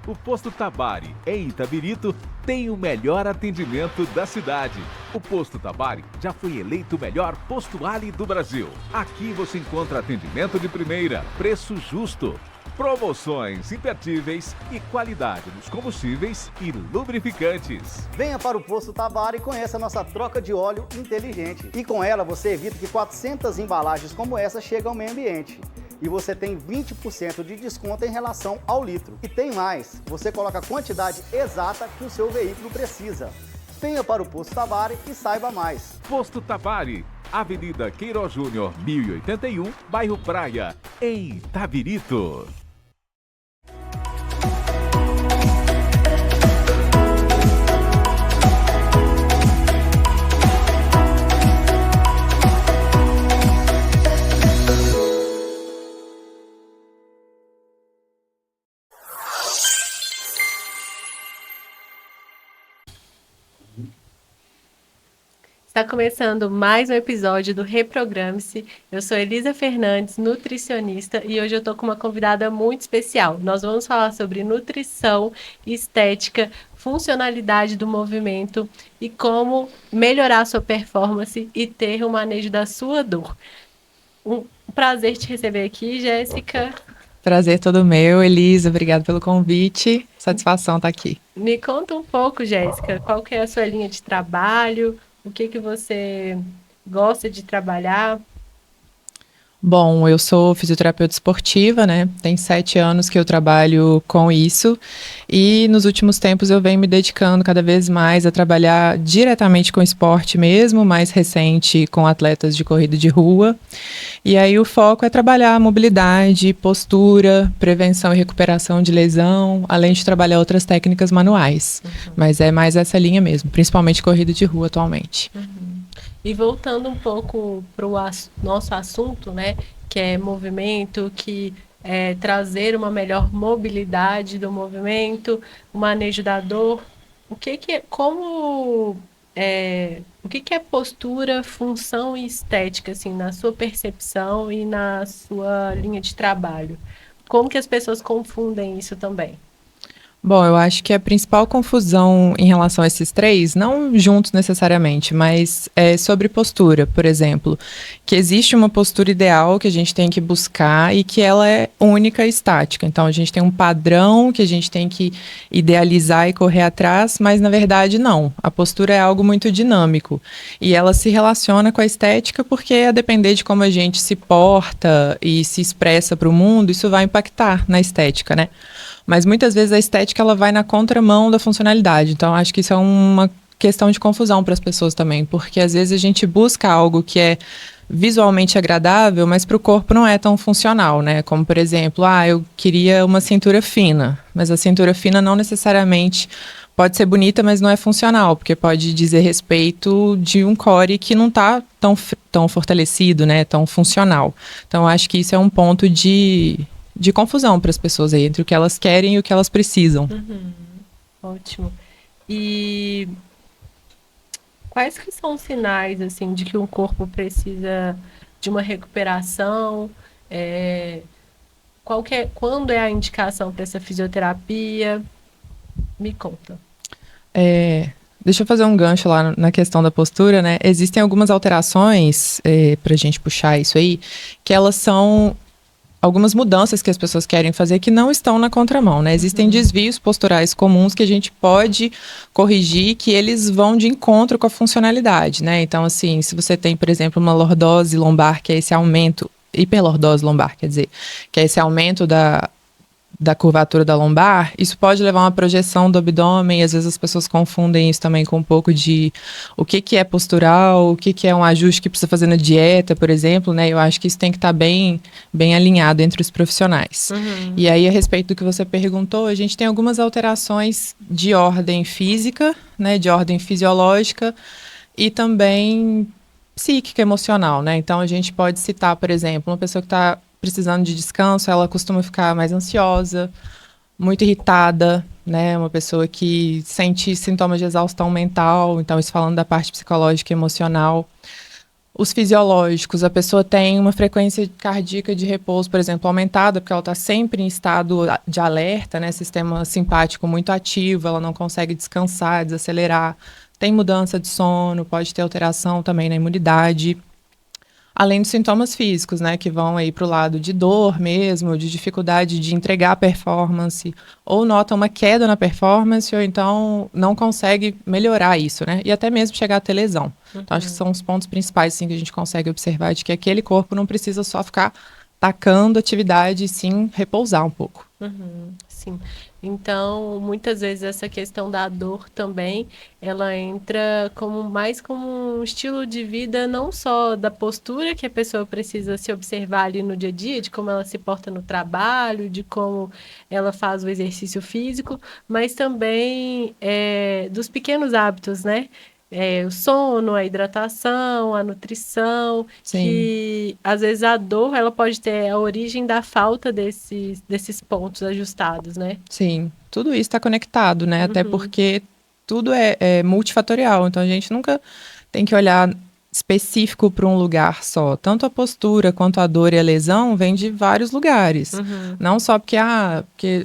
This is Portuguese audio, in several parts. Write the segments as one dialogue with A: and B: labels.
A: O Posto Tabari, em Itabirito, tem o melhor atendimento da cidade. O Posto Tabari já foi eleito o melhor posto Ali do Brasil. Aqui você encontra atendimento de primeira, preço justo, promoções imperdíveis e qualidade nos combustíveis e lubrificantes.
B: Venha para o Posto Tabari e conheça a nossa troca de óleo inteligente. E com ela você evita que 400 embalagens como essa cheguem ao meio ambiente. E você tem 20% de desconto em relação ao litro. E tem mais, você coloca a quantidade exata que o seu veículo precisa. Venha para o Posto Tabari e saiba mais.
A: Posto Tabari, Avenida Queiroz Júnior, 1081, bairro Praia, em Itabirito.
C: Está começando mais um episódio do Reprograme-se. Eu sou Elisa Fernandes, nutricionista, e hoje eu estou com uma convidada muito especial. Nós vamos falar sobre nutrição, estética, funcionalidade do movimento e como melhorar a sua performance e ter o manejo da sua dor. Um prazer te receber aqui, Jéssica.
D: Prazer todo meu, Elisa, obrigada pelo convite, satisfação estar aqui.
C: Me conta um pouco, Jéssica, qual que é a sua linha de trabalho, o que você gosta de trabalhar?
D: Bom, eu sou fisioterapeuta esportiva, né? Tem 7 anos que eu trabalho com isso e nos últimos tempos eu venho me dedicando cada vez mais a trabalhar diretamente com esporte mesmo, mais recente com atletas de corrida de rua. E aí o foco é trabalhar mobilidade, postura, prevenção e recuperação de lesão, além de trabalhar outras técnicas manuais. Mas é mais essa linha mesmo, principalmente corrida de rua atualmente.
C: E voltando um pouco para o nosso assunto, né, que é movimento, que é trazer uma melhor mobilidade do movimento, o manejo da dor, o que é postura, função e estética, assim, na sua percepção e na sua linha de trabalho? Como que as pessoas confundem isso também?
D: Bom, eu acho que a principal confusão em relação a esses três, não juntos necessariamente, mas é sobre postura, por exemplo, que existe uma postura ideal que a gente tem que buscar e que ela é única e estática. Então, a gente tem um padrão que a gente tem que idealizar e correr atrás, mas na verdade não. A postura é algo muito dinâmico e ela se relaciona com a estética porque, a depender de como a gente se porta e se expressa para o mundo, isso vai impactar na estética, né? Mas muitas vezes a estética ela vai na contramão da funcionalidade. Então, acho que isso é uma questão de confusão para as pessoas também, porque às vezes a gente busca algo que é visualmente agradável, mas para o corpo não é tão funcional, né? Como, por exemplo, eu queria uma cintura fina, mas a cintura fina não necessariamente pode ser bonita, mas não é funcional, porque pode dizer respeito de um core que não está tão fortalecido, né? Tão funcional. Então, acho que isso é um ponto de confusão para as pessoas aí, entre o que elas querem e o que elas precisam.
C: Ótimo. E quais que são os sinais, assim, de que um corpo precisa de uma recuperação? Quando é a indicação para essa fisioterapia? Me conta.
D: Deixa eu fazer um gancho lá na questão da postura, né? Existem algumas alterações, para a gente puxar isso aí, que elas são algumas mudanças que as pessoas querem fazer que não estão na contramão, né? Existem desvios posturais comuns que a gente pode corrigir, que eles vão de encontro com a funcionalidade, né? Então, assim, se você tem, por exemplo, uma lordose lombar, que é esse aumento, hiperlordose lombar, quer dizer, que é esse aumento da curvatura da lombar, isso pode levar a uma projeção do abdômen, e às vezes as pessoas confundem isso também com um pouco de o que é postural, o que é um ajuste que precisa fazer na dieta, por exemplo, né? Eu acho que isso tem que estar bem alinhado entre os profissionais. E aí, a respeito do que você perguntou, a gente tem algumas alterações de ordem física, né? De ordem fisiológica e também psíquica, emocional, né? Então, a gente pode citar, por exemplo, uma pessoa que está precisando de descanso, ela costuma ficar mais ansiosa, muito irritada, né? Uma pessoa que sente sintomas de exaustão mental, então isso falando da parte psicológica e emocional. Os fisiológicos, a pessoa tem uma frequência cardíaca de repouso, por exemplo, aumentada, porque ela está sempre em estado de alerta, né? Sistema simpático muito ativo, ela não consegue descansar, desacelerar. Tem mudança de sono, pode ter alteração também na imunidade. Além dos sintomas físicos, né, que vão aí para o lado de dor mesmo, de dificuldade de entregar a performance, ou nota uma queda na performance, ou então não consegue melhorar isso, né, e até mesmo chegar a ter lesão. Então, acho que são os pontos principais, assim, que a gente consegue observar, de que aquele corpo não precisa só ficar tacando atividade, e sim repousar um pouco.
C: Sim. Então, muitas vezes essa questão da dor também, ela entra mais como um estilo de vida, não só da postura que a pessoa precisa se observar ali no dia a dia, de como ela se porta no trabalho, de como ela faz o exercício físico, mas também dos pequenos hábitos, né? O sono, a hidratação, a nutrição,
D: Sim.
C: que às vezes a dor ela pode ter a origem da falta desses pontos ajustados, né?
D: Sim, tudo isso está conectado, né? Até porque tudo é multifatorial, então a gente nunca tem que olhar específico para um lugar só. Tanto a postura quanto a dor e a lesão vêm de vários lugares. Não só porque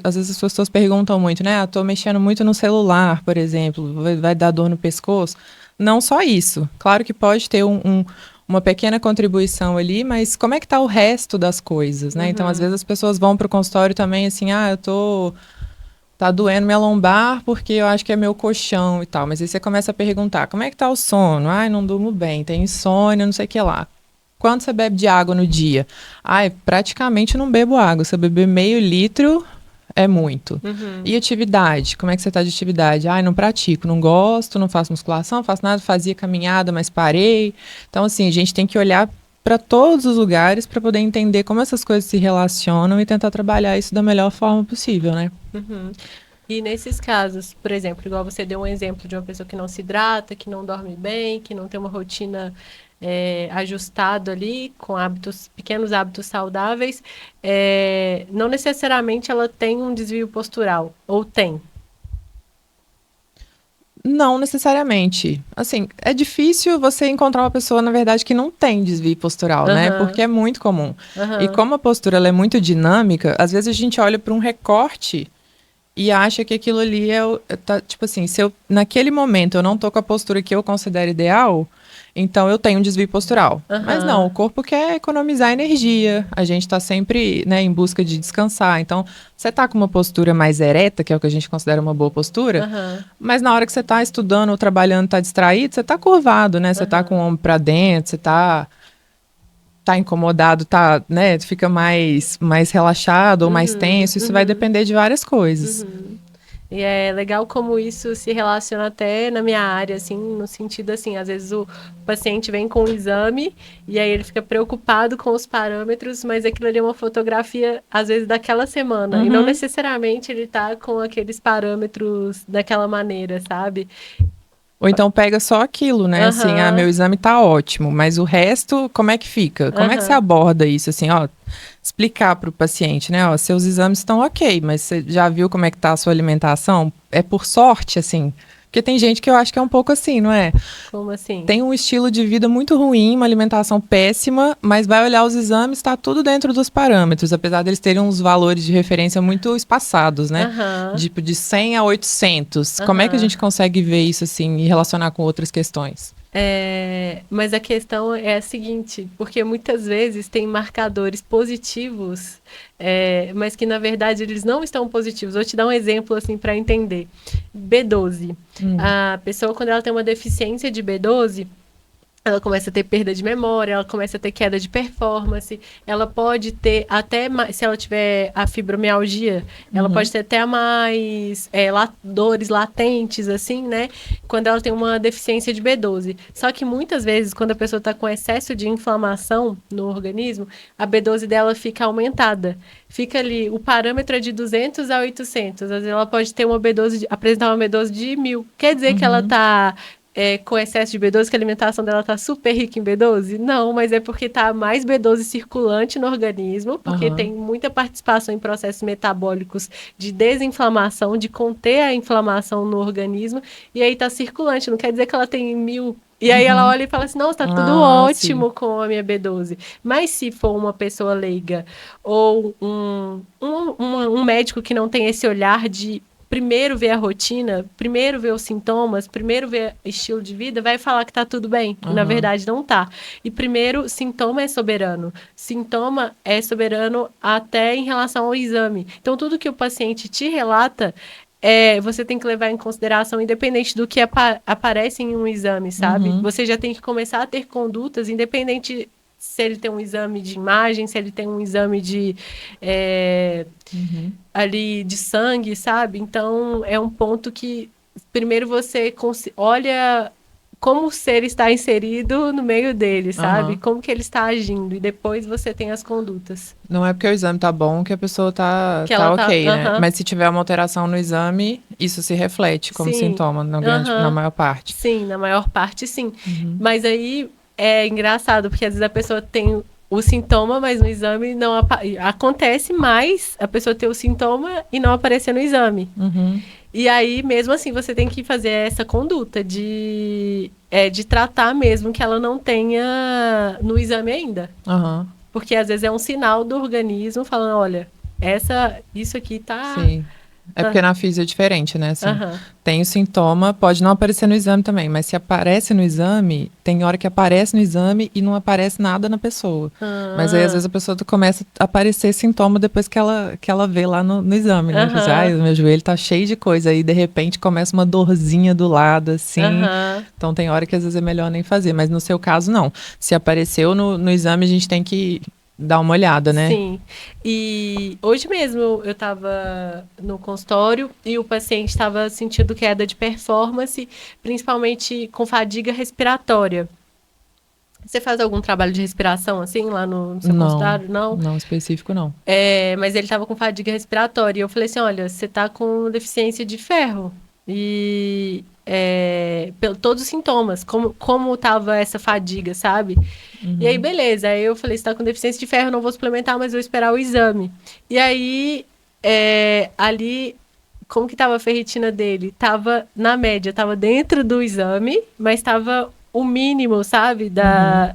D: às vezes as pessoas perguntam muito, né? Tô mexendo muito no celular, por exemplo, vai dar dor no pescoço. Não só isso. Claro que pode ter uma pequena contribuição ali, mas como é que tá o resto das coisas, né? Então, às vezes as pessoas vão para o consultório também assim, tá doendo minha lombar porque eu acho que é meu colchão e tal. Mas aí você começa a perguntar, como é que tá o sono? Ai, não durmo bem, tenho insônia, não sei o que lá. Quanto você bebe de água no dia? Ai, praticamente não bebo água. Se eu beber meio litro, é muito. E atividade? Como é que você tá de atividade? Ai, não pratico, não gosto, não faço musculação, não faço nada, fazia caminhada, mas parei. Então, assim, a gente tem que olhar para todos os lugares para poder entender como essas coisas se relacionam e tentar trabalhar isso da melhor forma possível, né?
C: E nesses casos, por exemplo, igual você deu um exemplo de uma pessoa que não se hidrata, que não dorme bem, que não tem uma rotina ajustada ali, com pequenos hábitos saudáveis, não necessariamente ela tem um desvio postural, ou tem?
D: Não necessariamente. Assim, é difícil você encontrar uma pessoa, na verdade, que não tem desvio postural, né? Porque é muito comum. E como a postura ela é muito dinâmica, às vezes a gente olha para um recorte e acha que aquilo ali tipo assim, se eu naquele momento eu não tô com a postura que eu considero ideal, então eu tenho um desvio postural. Mas não, o corpo quer economizar energia. A gente tá sempre, né, em busca de descansar. Então, você tá com uma postura mais ereta, que é o que a gente considera uma boa postura, mas na hora que você tá estudando ou trabalhando, tá distraído, você tá curvado, né? Você tá com o ombro pra dentro, você tá incomodado, né, fica mais relaxado ou mais tenso. Isso vai depender de várias coisas.
C: E é legal como isso se relaciona até na minha área, assim, no sentido assim, às vezes o paciente vem com um exame e aí ele fica preocupado com os parâmetros, mas aquilo ali é uma fotografia, às vezes, daquela semana. E não necessariamente ele tá com aqueles parâmetros daquela maneira, sabe?
D: Ou então pega só aquilo, né? Assim, meu exame tá ótimo, mas o resto, como é que fica? Como é que você aborda isso? Assim, ó, explicar para o paciente, né? Ó, seus exames estão ok, mas você já viu como é que tá a sua alimentação? É por sorte, assim? Porque tem gente que eu acho que é um pouco assim, não é?
C: Como assim?
D: Tem um estilo de vida muito ruim, uma alimentação péssima, mas vai olhar os exames, está tudo dentro dos parâmetros, apesar deles terem uns valores de referência muito espaçados, né? Tipo, de 100 a 800. Como é que a gente consegue ver isso, assim, e relacionar com outras questões?
C: Mas a questão é a seguinte, porque muitas vezes tem marcadores positivos, mas que na verdade eles não estão positivos. Vou te dar um exemplo assim para entender. B12. A pessoa, quando ela tem uma deficiência de B12, ela começa a ter perda de memória, ela começa a ter queda de performance, ela pode ter até mais, se ela tiver a fibromialgia, ela pode ter até mais dores latentes, assim, né? Quando ela tem uma deficiência de B12. Só que muitas vezes, quando a pessoa está com excesso de inflamação no organismo, a B12 dela fica aumentada. Fica ali, o parâmetro é de 200 a 800. Às vezes ela pode ter apresentar uma B12 de 1000. Quer dizer que ela está com excesso de B12, que a alimentação dela tá super rica em B12? Não, mas é porque tá mais B12 circulante no organismo, porque tem muita participação em processos metabólicos de desinflamação, de conter a inflamação no organismo, e aí tá circulante. Não quer dizer que ela tem 1000 E aí ela olha e fala assim, não, tá tudo
D: Ah,
C: ótimo
D: sim.
C: com a minha B12. Mas se for uma pessoa leiga ou um médico que não tem esse olhar de primeiro ver a rotina, primeiro ver os sintomas, primeiro ver estilo de vida, vai falar que tá tudo bem. E na
D: Aham.
C: verdade não tá. E primeiro, sintoma é soberano. Sintoma é soberano até em relação ao exame. Então, tudo que o paciente te relata, você tem que levar em consideração, independente do que aparece em um exame, sabe?
D: Uhum.
C: Você já tem que começar a ter condutas, independente se ele tem um exame de imagem, se ele tem um exame de
D: Uhum.
C: ali de sangue, sabe? Então é um ponto que primeiro você olha como o ser está inserido no meio dele, sabe?
D: Aham.
C: Como que ele está agindo e depois você tem as condutas
D: Não é porque o exame tá bom que a pessoa
C: que
D: tá
C: ela tá,
D: ok, né? Mas se tiver uma alteração no exame, isso se reflete como
C: sim,
D: sintoma na maior parte.
C: sim, na maior parte sim.
D: Uhum.
C: Mas aí é engraçado porque às vezes a pessoa tem o sintoma, mas no exame não acontece mais a pessoa ter o sintoma e não aparecer no exame.
D: Uhum.
C: E aí, mesmo assim, você tem que fazer essa conduta de tratar mesmo que ela não tenha no exame ainda.
D: Aham.
C: Porque às vezes é um sinal do organismo falando, olha, isso aqui tá.
D: Sim. É porque na física é diferente, né? Assim,
C: Aham.
D: tem o sintoma, pode não aparecer no exame também, mas se aparece no exame, tem hora que aparece no exame e não aparece nada na pessoa. Mas aí, às vezes, a pessoa começa a aparecer sintoma depois que ela vê lá no exame, né? Fala assim, ai,
C: Aham.
D: o meu joelho tá cheio de coisa. Aí, de repente, começa uma dorzinha do lado, assim.
C: Aham.
D: Então, tem hora que às vezes é melhor nem fazer. Mas no seu caso, não. Se apareceu no exame, a gente tem que dar uma olhada, né?
C: Sim. E hoje mesmo eu estava no consultório e o paciente estava sentindo queda de performance, principalmente com fadiga respiratória. Você faz algum trabalho de respiração assim lá no seu
D: Não,
C: consultório? Não?
D: não específico, não.
C: Mas ele estava com fadiga respiratória. E eu falei assim: olha, você está com deficiência de ferro. E todos os sintomas, como estava essa fadiga, sabe? E aí, beleza. Aí eu falei: você está com deficiência de ferro, não vou suplementar, mas vou esperar o exame. E aí, ali, como que estava a ferritina dele? Tava na média, tava dentro do exame, mas estava o mínimo, sabe?
D: Na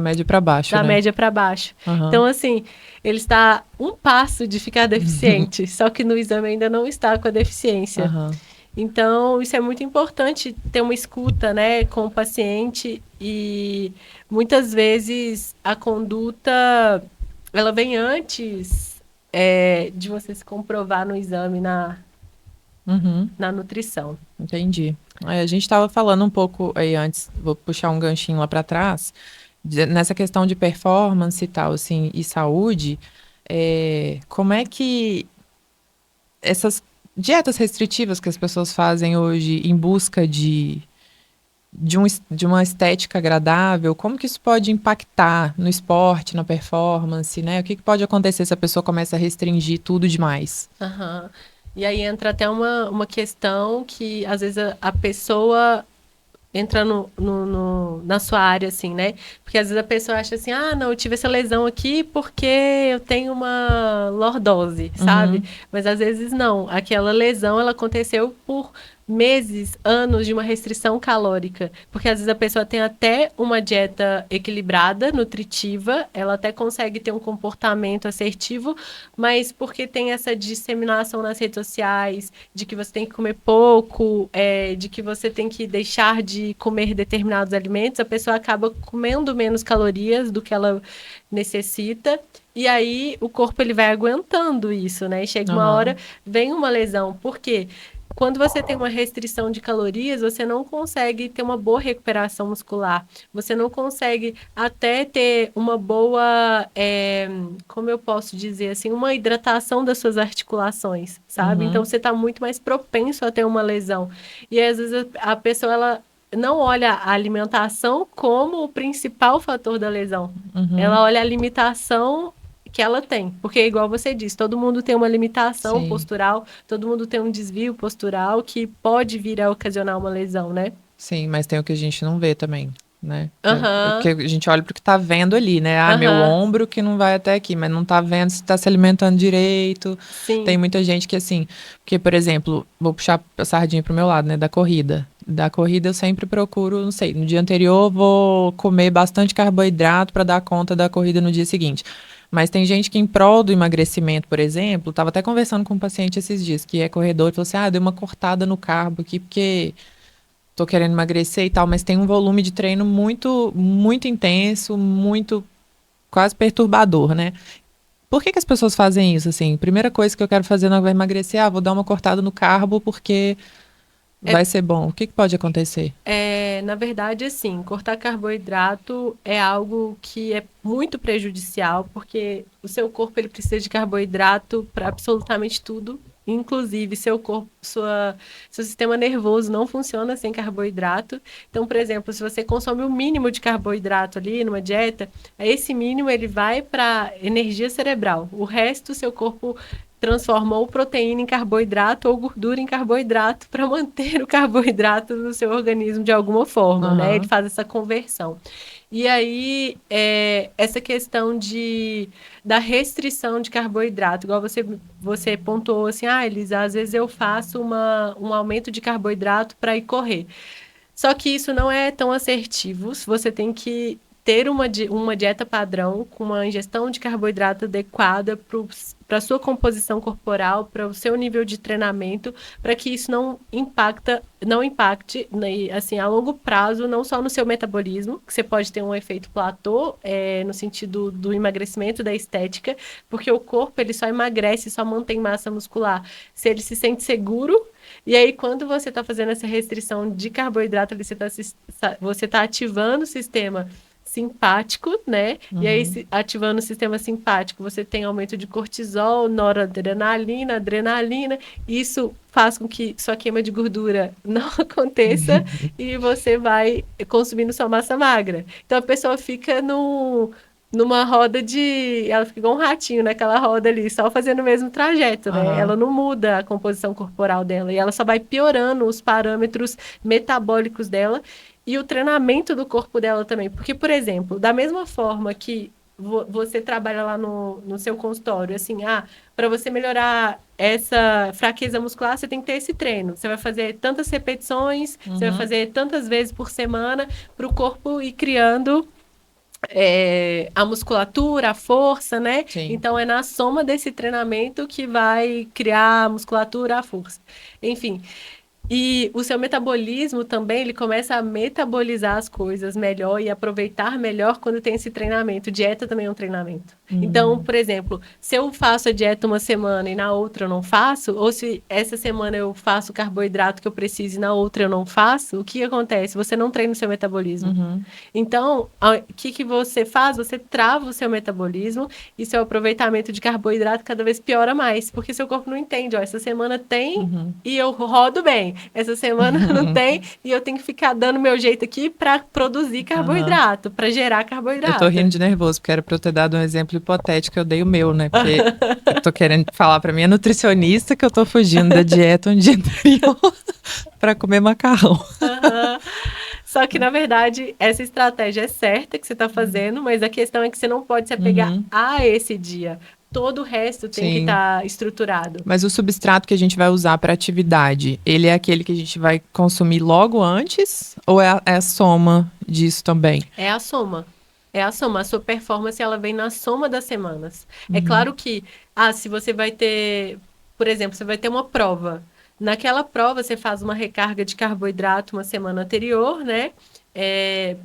D: média pra baixo,
C: Da
D: né?
C: média para baixo.
D: Aham.
C: Então, assim, ele está um passo de ficar deficiente, só que no exame ainda não está com a deficiência.
D: Aham.
C: Então, isso é muito importante, ter uma escuta, né, com o paciente e muitas vezes a conduta, ela vem antes de você se comprovar no exame
D: Uhum.
C: na nutrição.
D: Entendi. Aí, a gente estava falando um pouco aí antes, vou puxar um ganchinho lá para trás, nessa questão de performance e tal, assim, e saúde, como é que essas dietas restritivas que as pessoas fazem hoje em busca de uma estética agradável, como que isso pode impactar no esporte, na performance, né? O que pode acontecer se a pessoa começa a restringir tudo demais?
C: Aham. E aí entra até uma questão que, às vezes, a pessoa entra na sua área, assim, né? Porque às vezes a pessoa acha assim, ah, não, eu tive essa lesão aqui porque eu tenho uma lordose, sabe?
D: Uhum.
C: Mas às vezes não. Aquela lesão, ela aconteceu por meses, anos de uma restrição calórica. Porque às vezes a pessoa tem até uma dieta equilibrada, nutritiva, ela até consegue ter um comportamento assertivo, mas porque tem essa disseminação nas redes sociais, de que você tem que comer pouco, de que você tem que deixar de comer determinados alimentos, a pessoa acaba comendo menos calorias do que ela necessita. E aí o corpo ele vai aguentando isso, né? E chega uma hora,
D: Aham.
C: vem uma lesão. Por quê? Quando você tem uma restrição de calorias, você não consegue ter uma boa recuperação muscular. Você não consegue até ter uma boa, como eu posso dizer assim, uma hidratação das suas articulações, sabe? Então
D: Uhum.
C: você está muito mais propenso a ter uma lesão. E às vezes a pessoa ela não olha a alimentação como o principal fator da lesão.
D: Uhum.
C: Ela olha a limitação que ela tem. Porque, igual você disse, todo mundo tem uma limitação
D: Sim.
C: postural, todo mundo tem um desvio postural que pode vir a ocasionar uma lesão, né?
D: Sim, mas tem o que a gente não vê também. né?
C: Aham.
D: Porque a gente olha para o que tá vendo ali, né? Ah, meu
C: Aham.
D: ombro que não vai até aqui, mas não tá vendo se tá se alimentando direito. Tem
C: Sim.
D: muita gente que assim, porque, por exemplo, vou puxar a sardinha pro meu lado, né? Da corrida. Da corrida eu sempre procuro, não sei, no dia anterior vou comer bastante carboidrato para dar conta da corrida no dia seguinte. Mas tem gente que, em prol do emagrecimento, por exemplo, estava até conversando com um paciente esses dias, que é corredor, e falou assim: ah, dei uma cortada no carbo aqui, porque tô querendo emagrecer e tal, mas tem um volume de treino muito, muito intenso, muito quase perturbador, né? Por que que as pessoas fazem isso, assim? Primeira coisa que eu quero fazer não vai emagrecer, vou dar uma cortada no carbo porque
C: É,
D: vai ser bom. O que que pode acontecer?
C: na verdade, assim, cortar carboidrato é algo que é muito prejudicial, porque o seu corpo ele precisa de carboidrato para absolutamente tudo. Inclusive, seu corpo, seu sistema nervoso não funciona sem carboidrato. Então, por exemplo, se você consome o mínimo de carboidrato ali numa dieta, esse mínimo ele vai para energia cerebral. O resto, seu corpo transforma ou proteína em carboidrato ou gordura em carboidrato para manter o carboidrato no seu organismo de alguma forma, né? Ele
D: Aham.
C: faz essa conversão. E aí, essa questão da restrição de carboidrato, igual você pontuou assim, Elisa, às vezes eu faço um aumento de carboidrato para ir correr. Só que isso não é tão assertivo. Você tem que ter uma dieta padrão com uma ingestão de carboidrato adequada para a sua composição corporal, para o seu nível de treinamento, para que isso não impacte, né, assim, a longo prazo, não só no seu metabolismo, que você pode ter um efeito platô, no sentido do emagrecimento, da estética, porque o corpo ele só emagrece, só mantém massa muscular se ele se sente seguro. E aí, quando você está fazendo essa restrição de carboidrato, você tá ativando o sistema simpático, né? E aí,
D: Uhum.
C: ativando o sistema simpático, você tem aumento de cortisol, noradrenalina, adrenalina. Isso faz com que sua queima de gordura não aconteça e você vai consumindo sua massa magra. Então, a pessoa fica numa roda ela fica igual um ratinho naquela roda ali, só fazendo o mesmo trajeto, né?
D: Aham.
C: Ela não muda a composição corporal dela e ela só vai piorando os parâmetros metabólicos dela e o treinamento do corpo dela também. Porque, por exemplo, da mesma forma que você trabalha lá no seu consultório, assim, para você melhorar essa fraqueza muscular, você tem que ter esse treino. Você vai fazer tantas repetições, você vai
D: Uhum.
C: fazer tantas vezes por semana para o corpo ir criando a musculatura, a força, né?
D: Sim.
C: Então é na soma desse treinamento que vai criar a musculatura, a força. Enfim, e o seu metabolismo também, ele começa a metabolizar as coisas melhor e aproveitar melhor quando tem esse treinamento. Dieta também é um treinamento. Então,
D: Uhum.
C: por exemplo, se eu faço a dieta uma semana e na outra eu não faço, ou se essa semana eu faço o carboidrato que eu preciso e na outra eu não faço, o que acontece? Você não treina o seu metabolismo.
D: Uhum.
C: Então, o que você faz? Você trava o seu metabolismo e seu aproveitamento de carboidrato cada vez piora mais, porque seu corpo não entende. Ó, essa semana tem
D: Uhum.
C: e eu rodo bem. Essa semana não tem e eu tenho que ficar dando meu jeito aqui para produzir
D: Aham.
C: carboidrato, para gerar
D: Eu tô rindo
C: carboidrato.
D: de nervoso, porque era pra eu ter dado um exemplo hipotético, eu dei o meu, né? Porque eu tô querendo falar pra minha nutricionista que eu tô fugindo da dieta um dia anterior pra comer macarrão.
C: Aham. Só que, na verdade, essa estratégia é certa que você está fazendo, mas a questão é que você não pode se apegar
D: Uhum.
C: a esse dia. Todo o resto tem que
D: Sim.
C: estar estruturado.
D: Mas o substrato que a gente vai usar para atividade, ele é aquele que a gente vai consumir logo antes ou é a soma disso também?
C: É a soma. É a soma. A sua performance, ela vem na soma das semanas. É
D: Uhum.
C: claro que, se você vai ter, por exemplo, você vai ter uma prova. Naquela prova, você faz uma recarga de carboidrato uma semana anterior, né?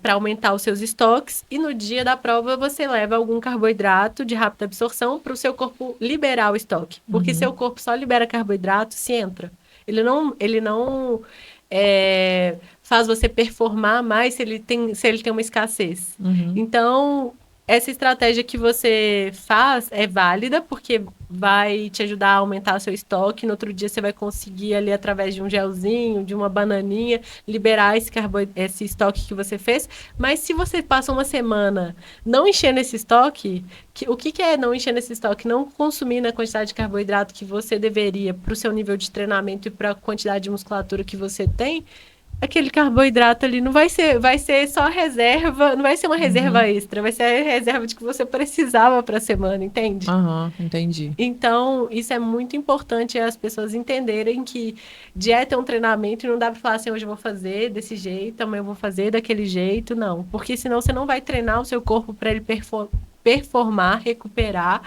C: Para aumentar os seus estoques. E no dia da prova, você leva algum carboidrato de rápida absorção para o seu corpo liberar o estoque. Porque seu
D: Uhum.
C: corpo só libera carboidrato se entra. Ele não faz você performar mais se ele tem uma escassez.
D: Uhum.
C: Então, essa estratégia que você faz é válida, porque vai te ajudar a aumentar seu estoque. No outro dia, você vai conseguir ali, através de um gelzinho, de uma bananinha, liberar esse estoque que você fez. Mas se você passa uma semana não enchendo esse estoque, o que é não enchendo esse estoque? Não consumir na quantidade de carboidrato que você deveria para o seu nível de treinamento e para a quantidade de musculatura que você tem. aquele carboidrato ali não vai ser só reserva, não vai ser uma reserva extra, vai ser a reserva de que você precisava para a semana, entende?
D: Aham, entendi.
C: Então, isso é muito importante as pessoas entenderem que dieta é um treinamento e não dá para falar assim, hoje eu vou fazer desse jeito, amanhã eu vou fazer daquele jeito, não. Porque senão você não vai treinar o seu corpo para ele performar, recuperar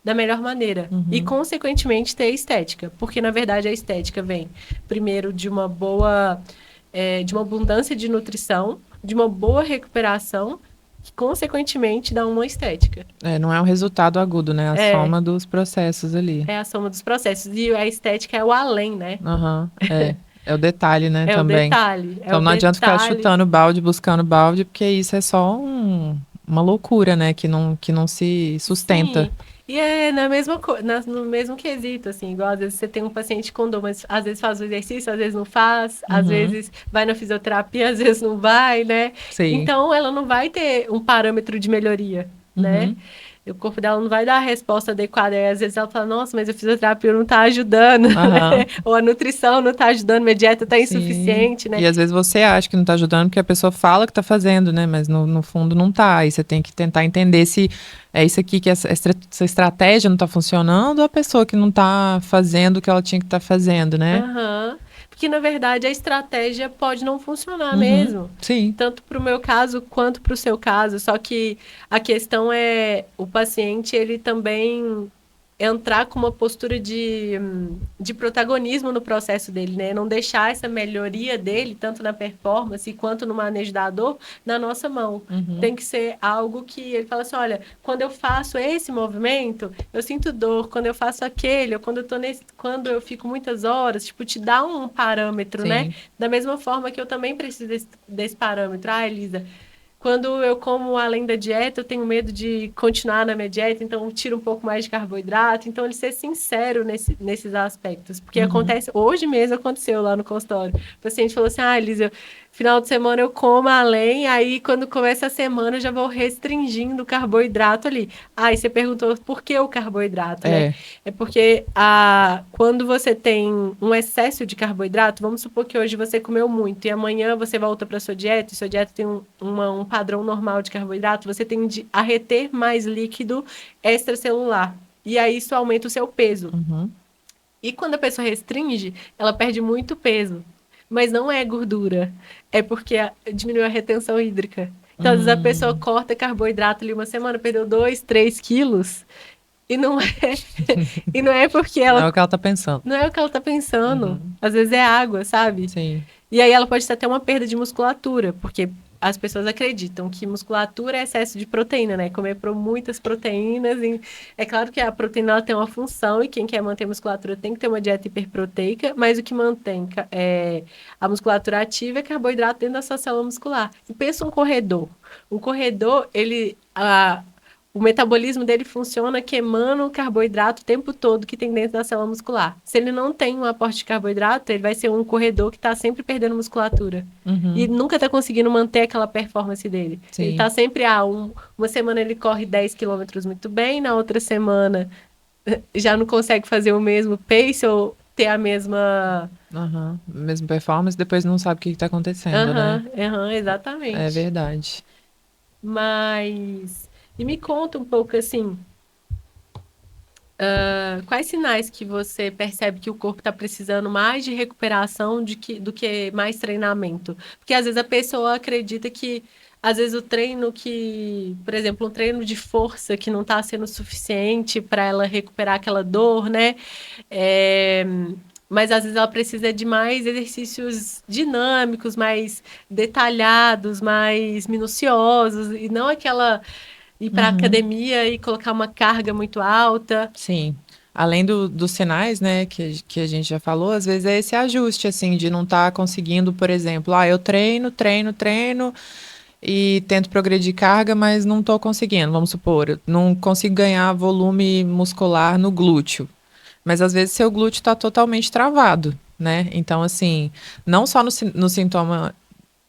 C: da melhor maneira. E, consequentemente, ter estética. Porque, na verdade, a estética vem, primeiro, de uma abundância de nutrição, de uma boa recuperação, que, consequentemente, dá uma estética.
D: Não é um resultado agudo, né? A soma dos processos ali.
C: É a soma dos processos. E a estética é o além, né?
D: É o detalhe, né?
C: É
D: também.
C: o detalhe.
D: Então não adianta ficar chutando balde, buscando balde, porque isso é só uma loucura, né? Que não se sustenta.
C: Sim. E é no mesmo quesito, assim, igual às vezes você tem um paciente com dor, mas às vezes faz o exercício, às vezes não faz, às vezes vai na fisioterapia, às vezes não vai, né?
D: Sim.
C: Então ela não vai ter um parâmetro de melhoria, né? O corpo dela não vai dar a resposta adequada. Aí, às vezes ela fala, nossa, mas a fisioterapia não tá ajudando, né? Ou a nutrição não tá ajudando, minha dieta tá insuficiente, né?
D: E às vezes você acha que não tá ajudando porque a pessoa fala que tá fazendo, né? Mas no fundo não tá. Aí você tem que tentar entender se é isso aqui, que essa estratégia não tá funcionando, ou a pessoa que não tá fazendo o que ela tinha que estar fazendo, né?
C: Porque, na verdade, a estratégia pode não funcionar mesmo.
D: Sim.
C: Tanto para o meu caso, quanto para o seu caso. Só que a questão é o paciente, ele também entrar com uma postura de protagonismo no processo dele, né? Não deixar essa melhoria dele, tanto na performance quanto no manejo da dor, na nossa mão. Tem que ser algo que ele fala assim, olha, quando eu faço esse movimento, eu sinto dor. Quando eu faço aquele, ou quando eu fico muitas horas, tipo, te dá um parâmetro, né? Da mesma forma que eu também preciso desse parâmetro. Ah, Elisa, quando eu como além da dieta, eu tenho medo de continuar na minha dieta, então eu tiro um pouco mais de carboidrato. Então, ele ser sincero nesses aspectos. Porque hoje mesmo aconteceu lá no consultório. O paciente falou assim, Elisa, final de semana eu como além, aí quando começa a semana eu já vou restringindo o carboidrato ali. Aí você perguntou por que o carboidrato, né? É porque quando você tem um excesso de carboidrato, vamos supor que hoje você comeu muito e amanhã você volta para sua dieta, e sua dieta tem um padrão normal de carboidrato, você tende a reter mais líquido extracelular. E aí isso aumenta o seu peso. E quando a pessoa restringe, ela perde muito peso. Mas não é gordura, é porque diminuiu a retenção hídrica. Então, às vezes a pessoa corta carboidrato ali uma semana, perdeu 2, 3 quilos, e não é porque ela...
D: Não é o que ela tá pensando.
C: Não é o que ela tá pensando. Às vezes é água, sabe?
D: Sim.
C: E aí ela pode ter até uma perda de musculatura, porque as pessoas acreditam que musculatura é excesso de proteína, né? Comer muitas proteínas. É claro que a proteína ela tem uma função e quem quer manter musculatura tem que ter uma dieta hiperproteica, mas o que mantém a musculatura ativa é carboidrato dentro da sua célula muscular. E pensa um corredor. Um corredor, o metabolismo dele funciona queimando o carboidrato o tempo todo que tem dentro da célula muscular. Se ele não tem um aporte de carboidrato, ele vai ser um corredor que está sempre perdendo musculatura. E nunca está conseguindo manter aquela performance dele.
D: Sim.
C: Ele está sempre, uma semana ele corre 10 quilômetros muito bem, na outra semana já não consegue fazer o mesmo pace ou ter a mesma...
D: Mesma performance, depois não sabe o que está acontecendo, né?
C: Exatamente.
D: É verdade.
C: Mas... E me conta um pouco, assim, quais sinais que você percebe que o corpo está precisando mais de recuperação do que mais treinamento? Porque às vezes a pessoa acredita que, às vezes o treino por exemplo, um treino de força que não está sendo suficiente para ela recuperar aquela dor, né? Mas às vezes ela precisa de mais exercícios dinâmicos, mais detalhados, mais minuciosos, e não aquela... ir para a academia e colocar uma carga muito alta.
D: Sim. Além dos sinais, né, que a gente já falou, às vezes é esse ajuste, assim, de não estar conseguindo, por exemplo, eu treino e tento progredir carga, mas não estou conseguindo, vamos supor, eu não consigo ganhar volume muscular no glúteo, mas às vezes seu glúteo está totalmente travado, né? Então, assim, não só no sintoma,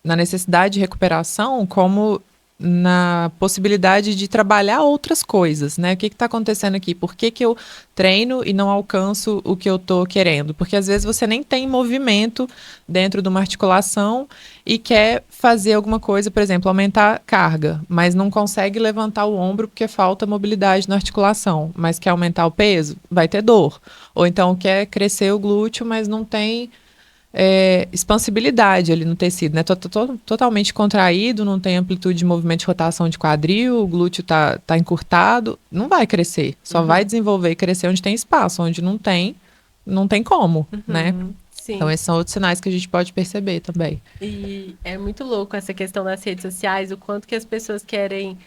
D: na necessidade de recuperação, como na possibilidade de trabalhar outras coisas, né? O que está acontecendo aqui? Por que eu treino e não alcanço o que eu estou querendo? Porque às vezes você nem tem movimento dentro de uma articulação e quer fazer alguma coisa, por exemplo, aumentar carga, mas não consegue levantar o ombro porque falta mobilidade na articulação, mas quer aumentar o peso, vai ter dor. Ou então quer crescer o glúteo, mas não tem expansibilidade ali no tecido, né? Totalmente contraído, não tem amplitude de movimento de rotação de quadril, o glúteo tá encurtado, não vai crescer. Só vai desenvolver e crescer onde tem espaço, onde não tem como, né?
C: Sim.
D: Então, esses são outros sinais que a gente pode perceber também.
C: E é muito louco essa questão das redes sociais, o quanto que as pessoas querem,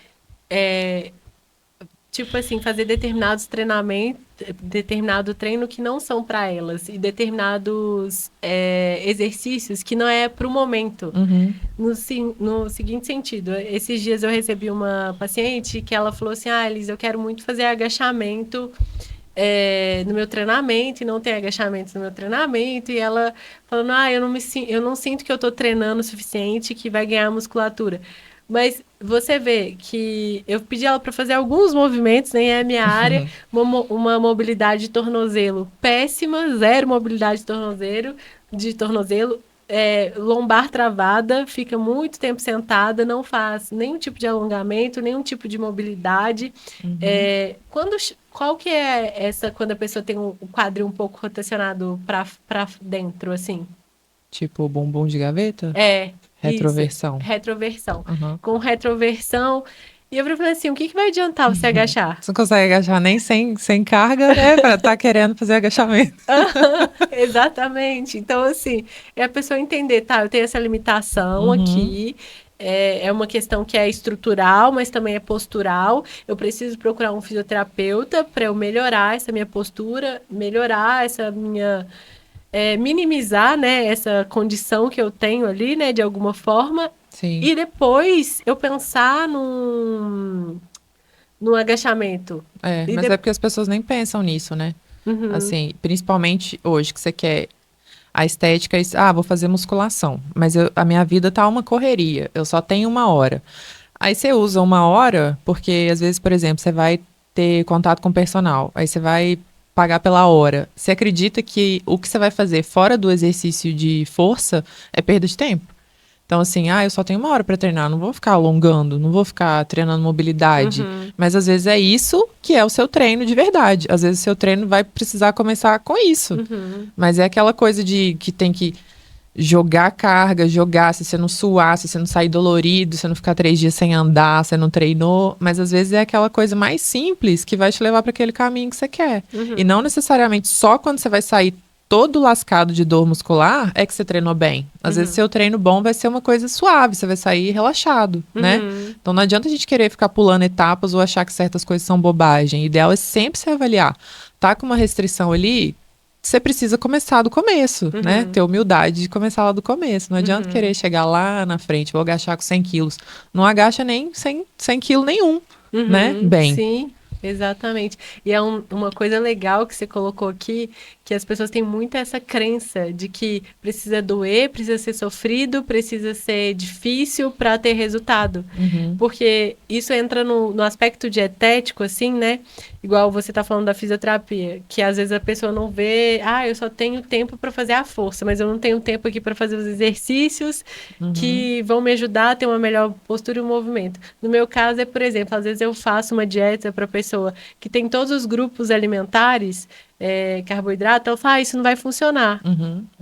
C: tipo assim, fazer determinados treinamentos, determinado treino que não são para elas, e determinados exercícios que não é para o momento. No seguinte sentido, esses dias eu recebi uma paciente que ela falou assim, Liz, eu quero muito fazer agachamento no meu treinamento, e não tem agachamento no meu treinamento, e ela falando, eu não sinto que eu estou treinando o suficiente, que vai ganhar musculatura. Mas você vê que eu pedi ela para fazer alguns movimentos, nem é a minha área, uma mobilidade de tornozelo péssima, zero mobilidade de tornozelo, lombar travada, fica muito tempo sentada, não faz nenhum tipo de alongamento, nenhum tipo de mobilidade. Qual que é essa, quando a pessoa tem o quadril um pouco rotacionado para dentro, assim?
D: Tipo bumbum de gaveta? Retroversão.
C: Isso, retroversão. Com retroversão. E eu falei assim, o que vai adiantar você agachar?
D: Você não consegue agachar nem sem carga, né? Pra estar querendo fazer agachamento.
C: Exatamente. Então, assim, é a pessoa entender, eu tenho essa limitação aqui. É uma questão que é estrutural, mas também é postural. Eu preciso procurar um fisioterapeuta para eu melhorar essa minha postura, melhorar essa minha... minimizar, né, essa condição que eu tenho ali, né, de alguma forma.
D: Sim.
C: E depois eu pensar num agachamento.
D: Mas é porque as pessoas nem pensam nisso, né? Assim, principalmente hoje que você quer a estética, vou fazer musculação, mas a minha vida tá uma correria, eu só tenho 1 hora. Aí você usa 1 hora, porque às vezes, por exemplo, você vai ter contato com o personal, aí você vai pagar pela hora. Você acredita que o que você vai fazer fora do exercício de força é perda de tempo? Então, assim, eu só tenho 1 hora para treinar, não vou ficar alongando, não vou ficar treinando mobilidade. Mas, às vezes, é isso que é o seu treino de verdade. Às vezes, o seu treino vai precisar começar com isso. Mas é aquela coisa de que tem que jogar carga, se você não suar, se você não sair dolorido, se você não ficar 3 dias sem andar, se você não treinou. Mas, às vezes, é aquela coisa mais simples que vai te levar para aquele caminho que você quer. E não necessariamente só quando você vai sair todo lascado de dor muscular é que você treinou bem. Às vezes, seu treino bom vai ser uma coisa suave, você vai sair relaxado, né? Então, não adianta a gente querer ficar pulando etapas ou achar que certas coisas são bobagem. O ideal é sempre se avaliar. Tá com uma restrição ali, você precisa começar do começo, né? Ter humildade de começar lá do começo. Não adianta querer chegar lá na frente, vou agachar com 100 quilos. Não agacha nem 100 quilos nenhum, né? Bem.
C: Sim. Exatamente. E é uma coisa legal que você colocou aqui, que as pessoas têm muito essa crença de que precisa doer, precisa ser sofrido, precisa ser difícil para ter resultado. Porque isso entra no aspecto dietético, assim, né? Igual você está falando da fisioterapia, que às vezes a pessoa não vê, eu só tenho tempo para fazer a força, mas eu não tenho tempo aqui para fazer os exercícios que vão me ajudar a ter uma melhor postura e movimento. No meu caso por exemplo, às vezes eu faço uma dieta para pessoa que tem todos os grupos alimentares, carboidrato, ela fala, isso não vai funcionar.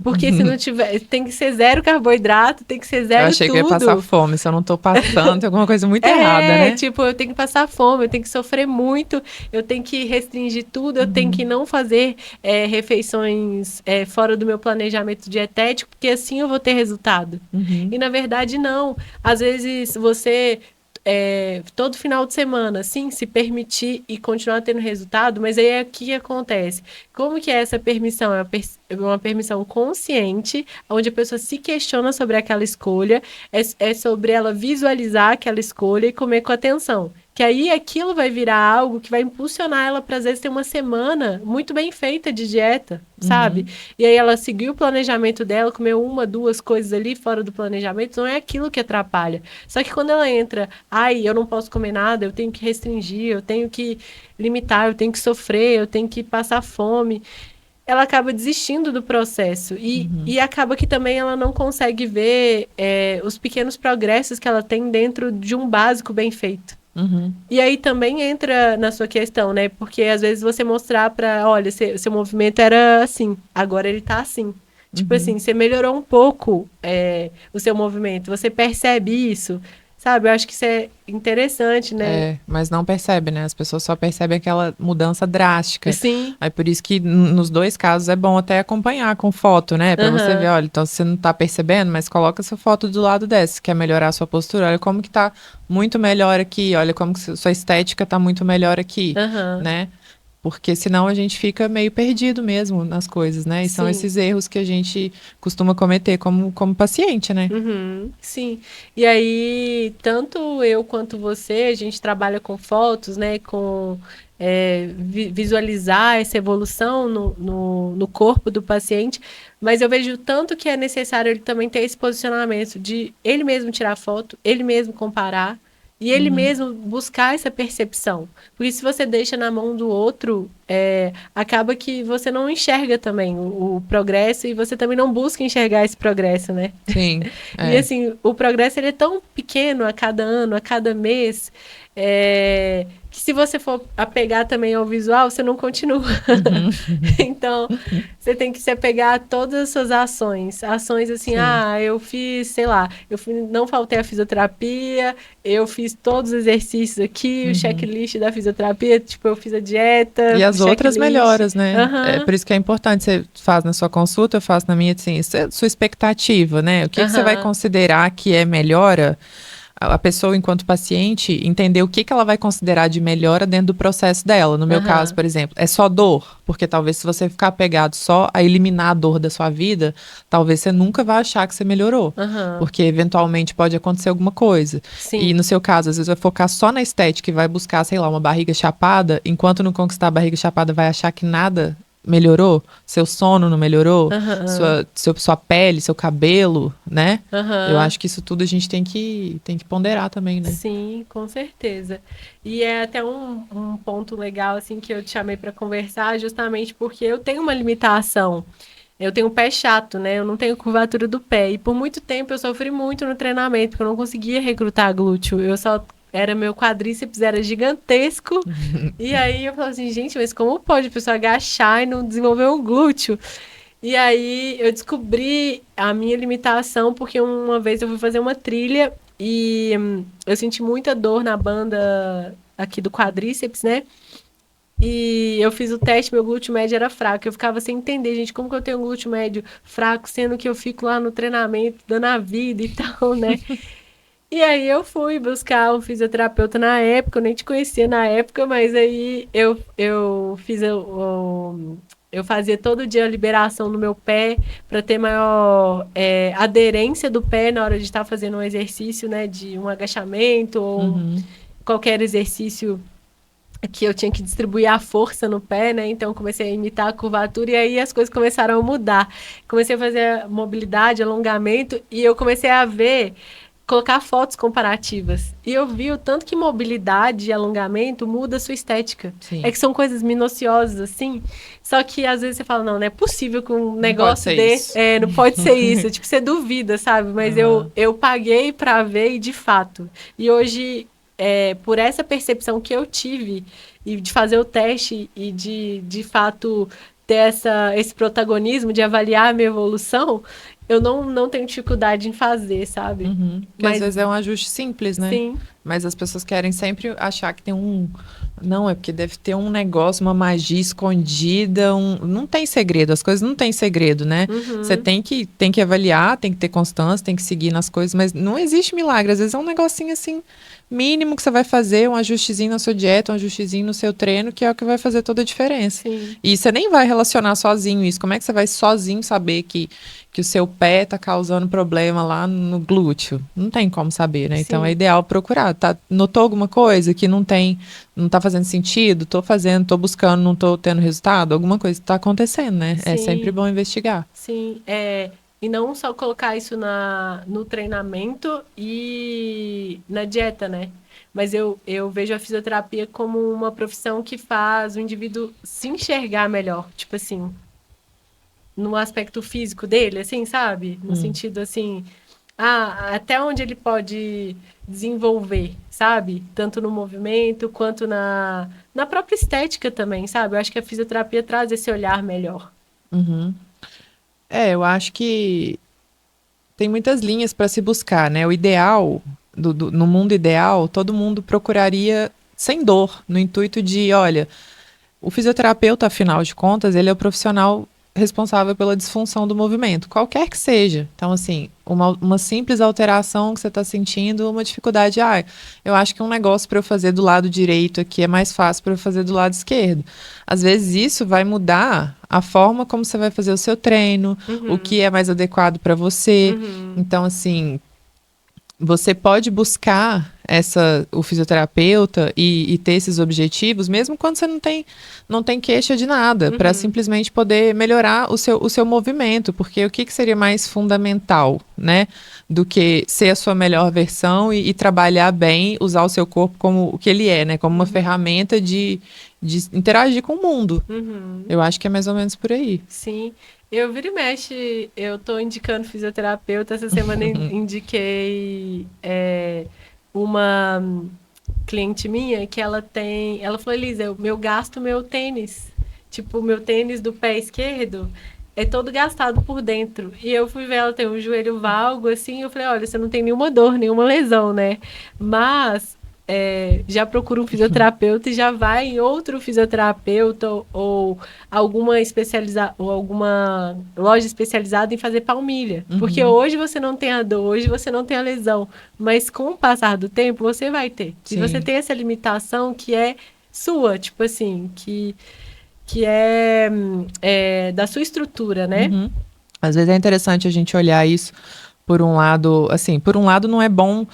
C: Porque se não tiver, tem que ser zero carboidrato, tem que ser zero tudo.
D: Eu achei que eu ia passar fome, se eu não tô passando, tem alguma coisa muito errada, né?
C: Tipo, eu tenho que passar fome, eu tenho que sofrer muito, eu tenho que restringir tudo, eu tenho que não fazer refeições fora do meu planejamento dietético, porque assim eu vou ter resultado. E na verdade não. Às vezes você... todo final de semana, sim, se permitir e continuar tendo resultado, mas aí o que acontece? Como que é essa permissão? É uma permissão consciente, onde a pessoa se questiona sobre aquela escolha, é sobre ela visualizar aquela escolha e comer com atenção. Porque aí aquilo vai virar algo que vai impulsionar ela para, às vezes, ter uma semana muito bem feita de dieta, sabe? E aí ela seguiu o planejamento dela, comeu 1, 2 coisas ali fora do planejamento, não é aquilo que atrapalha. Só que quando ela entra, eu não posso comer nada, eu tenho que restringir, eu tenho que limitar, eu tenho que sofrer, eu tenho que passar fome, ela acaba desistindo do processo. E acaba que também ela não consegue ver os pequenos progressos que ela tem dentro de um básico bem feito. E aí também entra na sua questão, né? Porque às vezes você mostrar para, olha, seu movimento era assim, agora ele tá assim. Tipo assim, você melhorou um pouco o seu movimento, você percebe isso, sabe? Eu acho que isso é interessante, né?
D: Mas não percebe, né? As pessoas só percebem aquela mudança drástica.
C: Sim.
D: Aí por isso que nos 2 casos é bom até acompanhar com foto, né? Pra você ver, olha, então você não tá percebendo, mas coloca essa foto do lado dessa. Se quer melhorar a sua postura, olha como que tá muito melhor aqui, olha como que sua estética tá muito melhor aqui, né? Porque senão a gente fica meio perdido mesmo nas coisas, né? E são esses erros que a gente costuma cometer como paciente, né?
C: Sim. E aí, tanto eu quanto você, a gente trabalha com fotos, né? Com visualizar essa evolução no corpo do paciente. Mas eu vejo tanto que é necessário ele também ter esse posicionamento de ele mesmo tirar foto, ele mesmo comparar. E ele mesmo buscar essa percepção. Porque se você deixa na mão do outro, acaba que você não enxerga também o progresso e você também não busca enxergar esse progresso, né?
D: Sim.
C: E assim, o progresso ele é tão pequeno a cada ano, a cada mês, que se você for apegar também ao visual, você não continua. Então, você tem que se apegar a todas as suas ações. Ações assim, eu fiz, sei lá, não faltei a fisioterapia, eu fiz todos os exercícios aqui, o checklist da fisioterapia, tipo, eu fiz a dieta.
D: E as outras melhoras, né? É por isso que é importante, você faz na sua consulta, eu faço na minha, assim, isso é sua expectativa, né? O que você vai considerar que é melhora? A pessoa, enquanto paciente, entender o que ela vai considerar de melhora dentro do processo dela. No meu caso, por exemplo, é só dor? Porque talvez se você ficar apegado só a eliminar a dor da sua vida, talvez você nunca vai achar que você melhorou. Porque, eventualmente, pode acontecer alguma coisa.
C: Sim.
D: E, no seu caso, às vezes vai focar só na estética e vai buscar, sei lá, uma barriga chapada, enquanto não conquistar a barriga chapada, vai achar que nada melhorou, seu sono não melhorou, sua pele, seu cabelo, né? Eu acho que isso tudo a gente tem que ponderar também, né?
C: Sim, com certeza. E é até um ponto legal, assim, que eu te chamei para conversar, justamente porque eu tenho uma limitação. Eu tenho um pé chato, né? Eu não tenho curvatura do pé. E por muito tempo eu sofri muito no treinamento, porque eu não conseguia recrutar glúteo. Meu quadríceps era gigantesco. E aí eu falava assim, gente, mas como pode a pessoa agachar e não desenvolver um glúteo? E aí eu descobri a minha limitação, porque uma vez eu fui fazer uma trilha e eu senti muita dor na banda aqui do quadríceps, né? E eu fiz o teste, meu glúteo médio era fraco. Eu ficava sem entender, gente, como que eu tenho um glúteo médio fraco, sendo que eu fico lá no treinamento, dando a vida e tal, né? E aí eu fui buscar um fisioterapeuta na época, eu nem te conhecia na época, mas aí eu fiz eu fazia todo dia a liberação no meu pé para ter maior aderência do pé na hora de estar fazendo um exercício, né, de um agachamento ou qualquer exercício que eu tinha que distribuir a força no pé, né? Então comecei a imitar a curvatura e aí as coisas começaram a mudar. Comecei a fazer mobilidade, alongamento e eu comecei a colocar fotos comparativas. E eu vi o tanto que mobilidade e alongamento muda a sua estética.
D: Sim.
C: É que são coisas minuciosas, assim. Só que às vezes você fala, não é possível que um negócio desse... não pode ser isso. Tipo, você duvida, sabe? Mas eu paguei pra ver e de fato. E hoje, por essa percepção que eu tive, e de fazer o teste e de fato ter esse protagonismo de avaliar a minha evolução, eu não tenho dificuldade em fazer, sabe?
D: Mas às vezes é um ajuste simples, né?
C: Sim.
D: Mas as pessoas querem sempre achar que tem Não, é porque deve ter um negócio, uma magia escondida. Não tem segredo, as coisas não têm segredo, né? Você tem que avaliar, tem que ter constância, tem que seguir nas coisas, mas não existe milagre. Às vezes é um negocinho assim, mínimo que você vai fazer, um ajustezinho na sua dieta, um ajustezinho no seu treino, que é o que vai fazer toda a diferença.
C: Sim.
D: E você nem vai relacionar sozinho isso. Como é que você vai sozinho saber que o seu pé tá causando problema lá no glúteo? Não tem como saber, né?
C: Sim.
D: Então é ideal procurar. Notou alguma coisa que não tá fazendo sentido? Tô fazendo, tô buscando, não tô tendo resultado? Alguma coisa tá acontecendo, né? É
C: Sim.
D: sempre bom investigar.
C: Sim, e não só colocar isso no treinamento e na dieta, né? Mas eu vejo a fisioterapia como uma profissão que faz o indivíduo se enxergar melhor, tipo assim, no aspecto físico dele, assim, sabe? No sentido assim, até onde ele pode desenvolver, sabe? Tanto no movimento quanto na própria estética também, sabe? Eu acho que a fisioterapia traz esse olhar melhor.
D: Uhum. Eu acho que tem muitas linhas para se buscar, né? O ideal, no mundo ideal, todo mundo procuraria sem dor, no intuito de, olha, o fisioterapeuta, afinal de contas, ele é o profissional responsável pela disfunção do movimento, qualquer que seja. Então, assim, uma simples alteração que você está sentindo, uma dificuldade, eu acho que um negócio para eu fazer do lado direito aqui é mais fácil para eu fazer do lado esquerdo. Às vezes isso vai mudar a forma como você vai fazer o seu treino, o que é mais adequado para você. Então, assim, você pode buscar o fisioterapeuta e ter esses objetivos, mesmo quando você não tem queixa de nada, para simplesmente poder melhorar o seu movimento, porque o que seria mais fundamental, né, do que ser a sua melhor versão e trabalhar bem, usar o seu corpo como o que ele é, né, como uma ferramenta de interagir com o mundo. Eu acho que é mais ou menos por aí.
C: Sim. Eu viro e mexe, eu tô indicando fisioterapeuta. Essa semana indiquei uma cliente minha que ela falou, Elisa, eu gasto meu tênis. Tipo, o meu tênis do pé esquerdo é todo gastado por dentro. E eu fui ver, ela tem um joelho valgo, assim, eu falei, olha, você não tem nenhuma dor, nenhuma lesão, né? Mas já procura um fisioterapeuta e já vai em outro fisioterapeuta ou alguma loja especializada em fazer palmilha. Porque hoje você não tem a dor, hoje você não tem a lesão, mas com o passar do tempo você vai ter.
D: Sim.
C: E você tem essa limitação que é sua, tipo assim, que é da sua estrutura, né?
D: Às vezes é interessante a gente olhar isso por um lado, assim, por um lado não é bom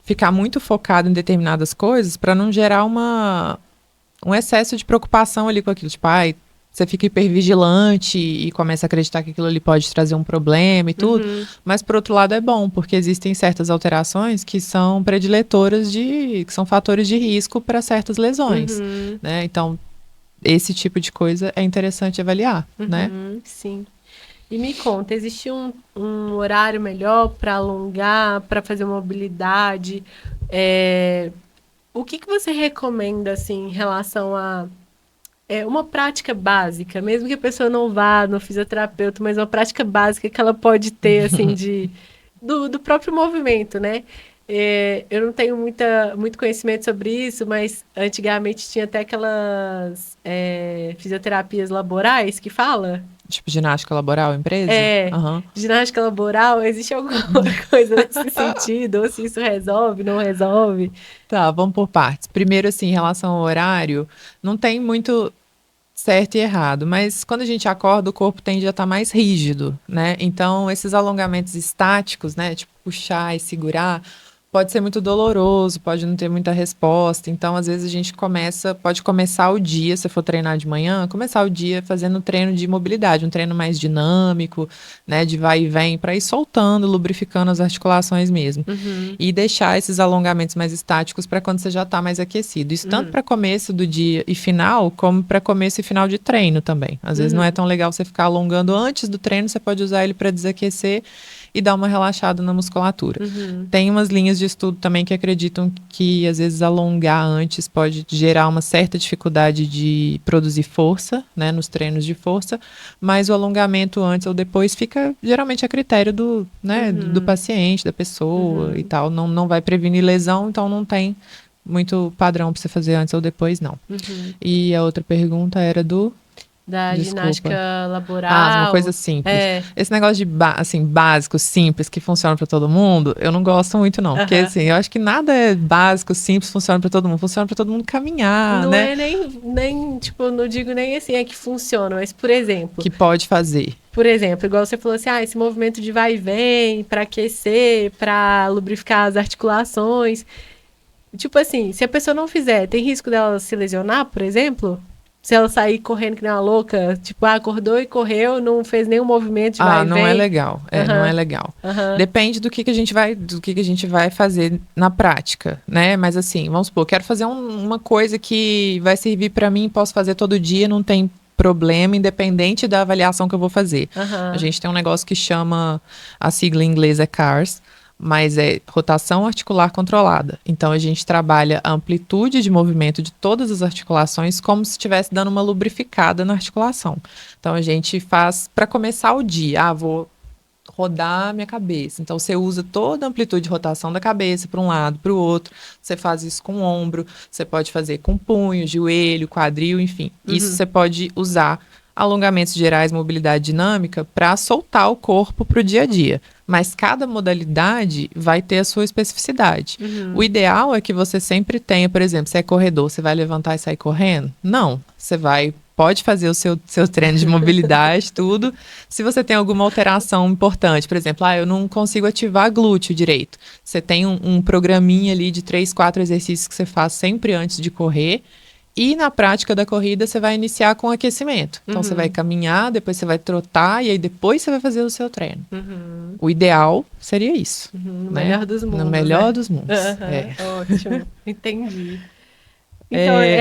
D: ficar muito focado em determinadas coisas para não gerar um excesso de preocupação ali com aquilo. Tipo, você fica hipervigilante e começa a acreditar que aquilo ali pode trazer um problema e tudo. Mas, por outro lado, é bom, porque existem certas alterações que são prediletoras que são fatores de risco para certas lesões, né? Então, esse tipo de coisa é interessante avaliar, né?
C: Sim. E me conta, existe um horário melhor para alongar, para fazer mobilidade? O que você recomenda, assim, em relação a uma prática básica, mesmo que a pessoa não vá no fisioterapeuta, mas uma prática básica que ela pode ter, assim, do próprio movimento, né? Eu não tenho muito conhecimento sobre isso, mas antigamente tinha até aquelas fisioterapias laborais que fala.
D: Tipo ginástica laboral, empresa?
C: Ginástica laboral, existe alguma coisa nesse sentido? Ou se isso resolve, não resolve?
D: Tá, vamos por partes. Primeiro, assim, em relação ao horário, não tem muito certo e errado, mas quando a gente acorda, o corpo tende a estar mais rígido, né? Então, esses alongamentos estáticos, né, tipo puxar e segurar, pode ser muito doloroso, pode não ter muita resposta. Então, às vezes a gente pode começar o dia, se for treinar de manhã, começar o dia fazendo um treino de mobilidade, um treino mais dinâmico, né, de vai e vem, para ir soltando, lubrificando as articulações mesmo. E deixar esses alongamentos mais estáticos para quando você já está mais aquecido. Isso tanto para começo do dia e final, como para começo e final de treino também. Às vezes não é tão legal você ficar alongando antes do treino, você pode usar ele para desaquecer e dar uma relaxada na musculatura. Tem umas linhas de estudo também que acreditam que, às vezes, alongar antes pode gerar uma certa dificuldade de produzir força, né, nos treinos de força, mas o alongamento antes ou depois fica, geralmente, a critério do paciente, da pessoa e tal. Não vai prevenir lesão, então não tem muito padrão para você fazer antes ou depois, não. E a outra pergunta era do...
C: da
D: Desculpa.
C: ginástica laboral.
D: Uma coisa simples.
C: É.
D: Esse negócio de assim, básico, simples, que funciona pra todo mundo, eu não gosto muito, não. Porque, assim, eu acho que nada é básico, simples, funciona pra todo mundo. Funciona pra todo mundo caminhar,
C: Não
D: né?
C: é nem, tipo, não digo nem assim, é que funciona, mas, por exemplo,
D: Que pode fazer.
C: igual você falou assim, esse movimento de vai e vem, pra aquecer, pra lubrificar as articulações. Tipo assim, se a pessoa não fizer, tem risco dela se lesionar, por exemplo? Se ela sair correndo que nem uma louca, tipo, acordou e correu, não fez nenhum movimento de vai e
D: Não
C: vem.
D: é legal. Não é legal. Depende do que a gente vai fazer na prática, né? Mas assim, vamos supor, quero fazer uma coisa que vai servir pra mim, posso fazer todo dia, não tem problema, independente da avaliação que eu vou fazer. A gente tem um negócio que chama, a sigla em inglês é CARS, mas é rotação articular controlada. Então, a gente trabalha a amplitude de movimento de todas as articulações como se estivesse dando uma lubrificada na articulação. Então, a gente faz para começar o dia. Vou rodar minha cabeça. Então, você usa toda a amplitude de rotação da cabeça para um lado, para o outro. Você faz isso com o ombro, você pode fazer com punho, joelho, quadril, enfim. Isso você pode usar alongamentos gerais, mobilidade dinâmica, para soltar o corpo para o dia a dia. Mas cada modalidade vai ter a sua especificidade. O ideal é que você sempre tenha, por exemplo, se é corredor, você vai levantar e sair correndo? Não. Você pode fazer o seu treino de mobilidade, tudo. Se você tem alguma alteração importante, por exemplo, eu não consigo ativar glúteo direito. Você tem um programinha ali de 3, 4 exercícios que você faz sempre antes de correr. E na prática da corrida, você vai iniciar com aquecimento. Então, você vai caminhar, depois você vai trotar, e aí depois você vai fazer o seu treino. O ideal seria isso.
C: No
D: né?
C: melhor dos mundos.
D: No melhor dos mundos.
C: Ótimo, entendi.